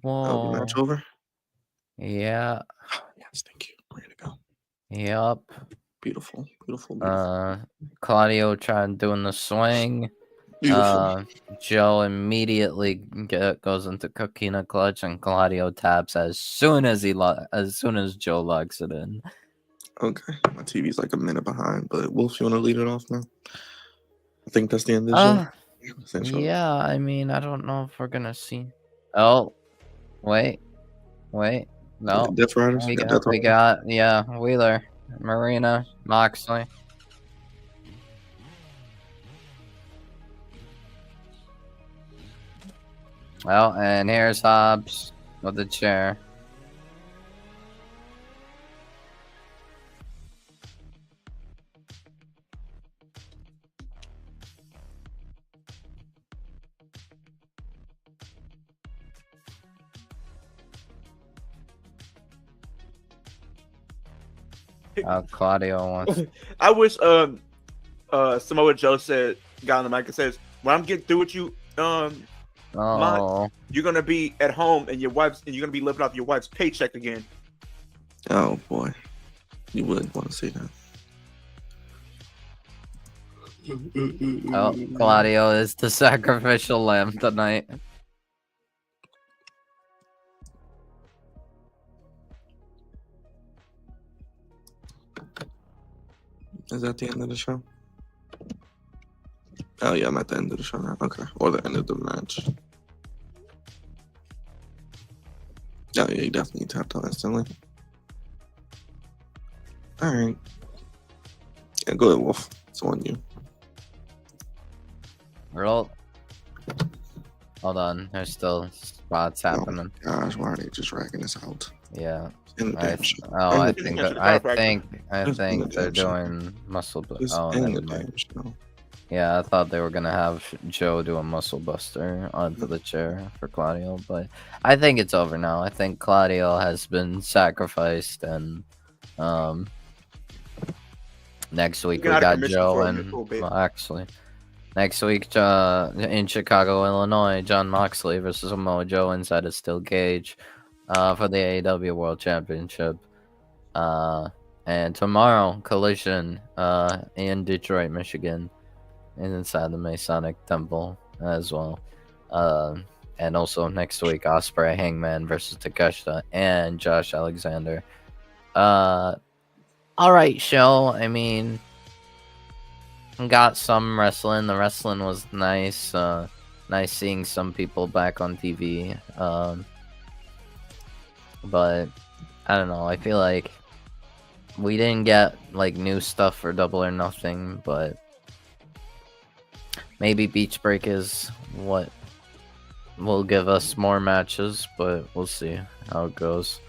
Oh, the match Whoa! over. Yeah. Yes, thank you. Way to go. Yep. Beautiful, beautiful, beautiful. Claudio tried doing the swing. Beautiful. Joe immediately goes into Coquina clutch, and Claudio taps as soon as Joe locks it in. Okay, my TV's like a minute behind, but Wolf, you want to lead it off now? I think that's the end of the show. Essentially. Yeah, I mean, I don't know if we're gonna see. Oh, wait, no, Death Riders. we Death got Riders. Wheeler, Marina, Moxley. Well, and here's Hobbs with the chair. Claudio wants. I wish Samoa Joe got on the mic and says, "When I'm getting through with you, Oh, you're gonna be at home and you're gonna be living off your wife's paycheck again." Oh boy, you wouldn't want to see that. oh, Claudio is the sacrificial lamb tonight. Is that the end of the show? Oh yeah, I'm at the end of the show now. Okay, or the end of the match. Oh yeah, you definitely tapped on instantly. All right. Yeah, go ahead, Wolf. It's on you. Roll. Hold on, there's still spots happening. Oh, gosh, why are they just dragging this out? Yeah. In the damn show. I End the think damn I Just think end the they're damn show. doing muscle. Just Oh, end never the mind. damn show. Yeah, I thought they were gonna have Joe do a muscle buster onto the chair for Claudio, but I think it's over now. I think Claudio has been sacrificed, and next week we Get out of got commission Joe for a and little bit. well, actually, next week in Chicago, Illinois, John Moxley versus Samoa Joe inside a steel cage for the AEW World Championship. And tomorrow, Collision in Detroit, Michigan, and inside the Masonic Temple as well. And also next week, Ospreay, Hangman versus Takeshita and Josh Alexander. All right, show. I mean, got some wrestling. The wrestling was nice. Nice seeing some people back on TV. But I don't know. I feel like we didn't get like new stuff for Double or Nothing, but maybe Beach Break is what will give us more matches, but we'll see how it goes.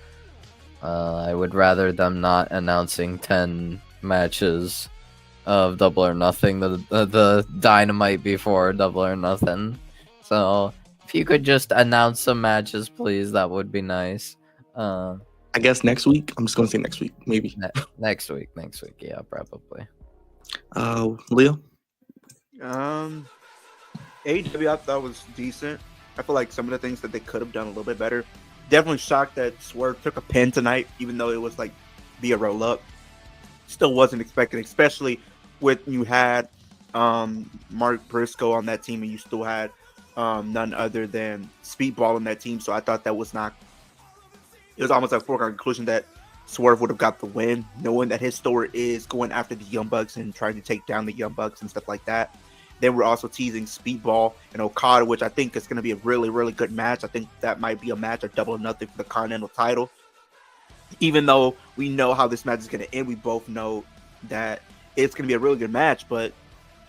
I would rather them not announcing 10 matches of Double or Nothing, the Dynamite before Double or Nothing. So if you could just announce some matches, please, that would be nice. I guess next week. I'm just gonna say next week, maybe. Next week, yeah, probably. Leo. AEW I thought was decent. I feel like some of the things that they could have done a little bit better. Definitely shocked that Swerve took a pin tonight, even though it was like via roll up. Still wasn't expecting, especially with you had Mark Briscoe on that team and you still had none other than Speedball on that team. So I thought that was not. It was almost like a foregone conclusion that Swerve would have got the win, knowing that his story is going after the Young Bucks and trying to take down the Young Bucks and stuff like that. Then we're also teasing Speedball and Okada, which I think is going to be a really, really good match. I think that might be a match of Double or Nothing for the Continental title. Even though we know how this match is going to end, we both know that it's going to be a really good match, but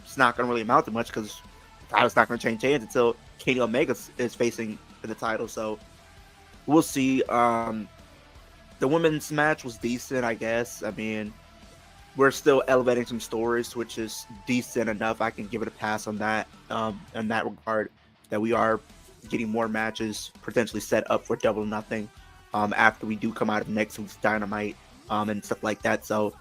it's not going to really amount to much because the title's not going to change hands until Kenny Omega is facing for the title. So we'll see. The women's match was decent, I guess. I mean, we're still elevating some stories, which is decent enough. I can give it a pass on that. In that regard, that we are getting more matches potentially set up for Double or Nothing after we do come out of next week's Dynamite and stuff like that. So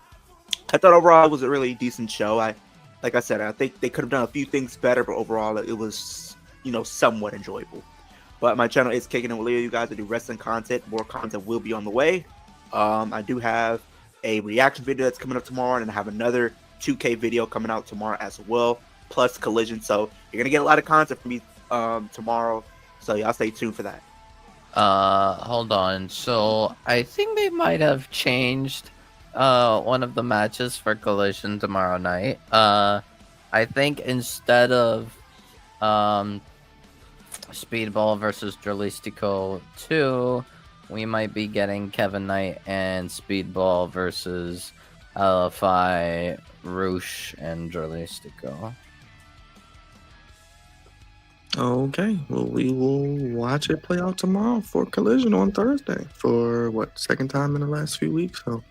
I thought overall it was a really decent show. Like I said, I think they could have done a few things better, but overall it was, somewhat enjoyable. But my channel is Kicking It With Leo. You guys, I do wrestling content. More content will be on the way. I do have a reaction video that's coming up tomorrow, and I have another 2K video coming out tomorrow as well, plus Collision. So you're gonna get a lot of content from me tomorrow. So y'all stay tuned for that. Hold on. So I think they might have changed one of the matches for Collision tomorrow night. I think instead of Speedball versus Dralistico 2, we might be getting Kevin Knight and Speedball versus LFI, Roosh, and Dralistico. Okay, well, we will watch it play out tomorrow for Collision on Thursday for what, second time in the last few weeks. So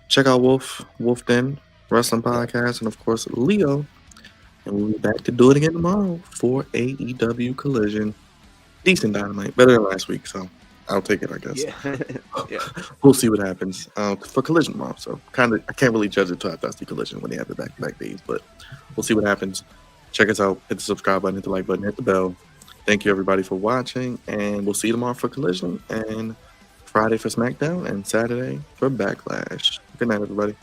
check out Wolf Den Wrestling Podcast, and of course Leo. And we'll be back to do it again tomorrow for AEW Collision. Decent Dynamite, better than last week, so I'll take it, I guess. Yeah. Yeah. We'll see what happens for Collision tomorrow. So I can't really judge it till after I see Collision when they have the back-to-back days, but we'll see what happens. Check us out. Hit the subscribe button, hit the like button, hit the bell. Thank you everybody for watching, and we'll see you tomorrow for Collision, and Friday for SmackDown, and Saturday for Backlash. Good night, everybody.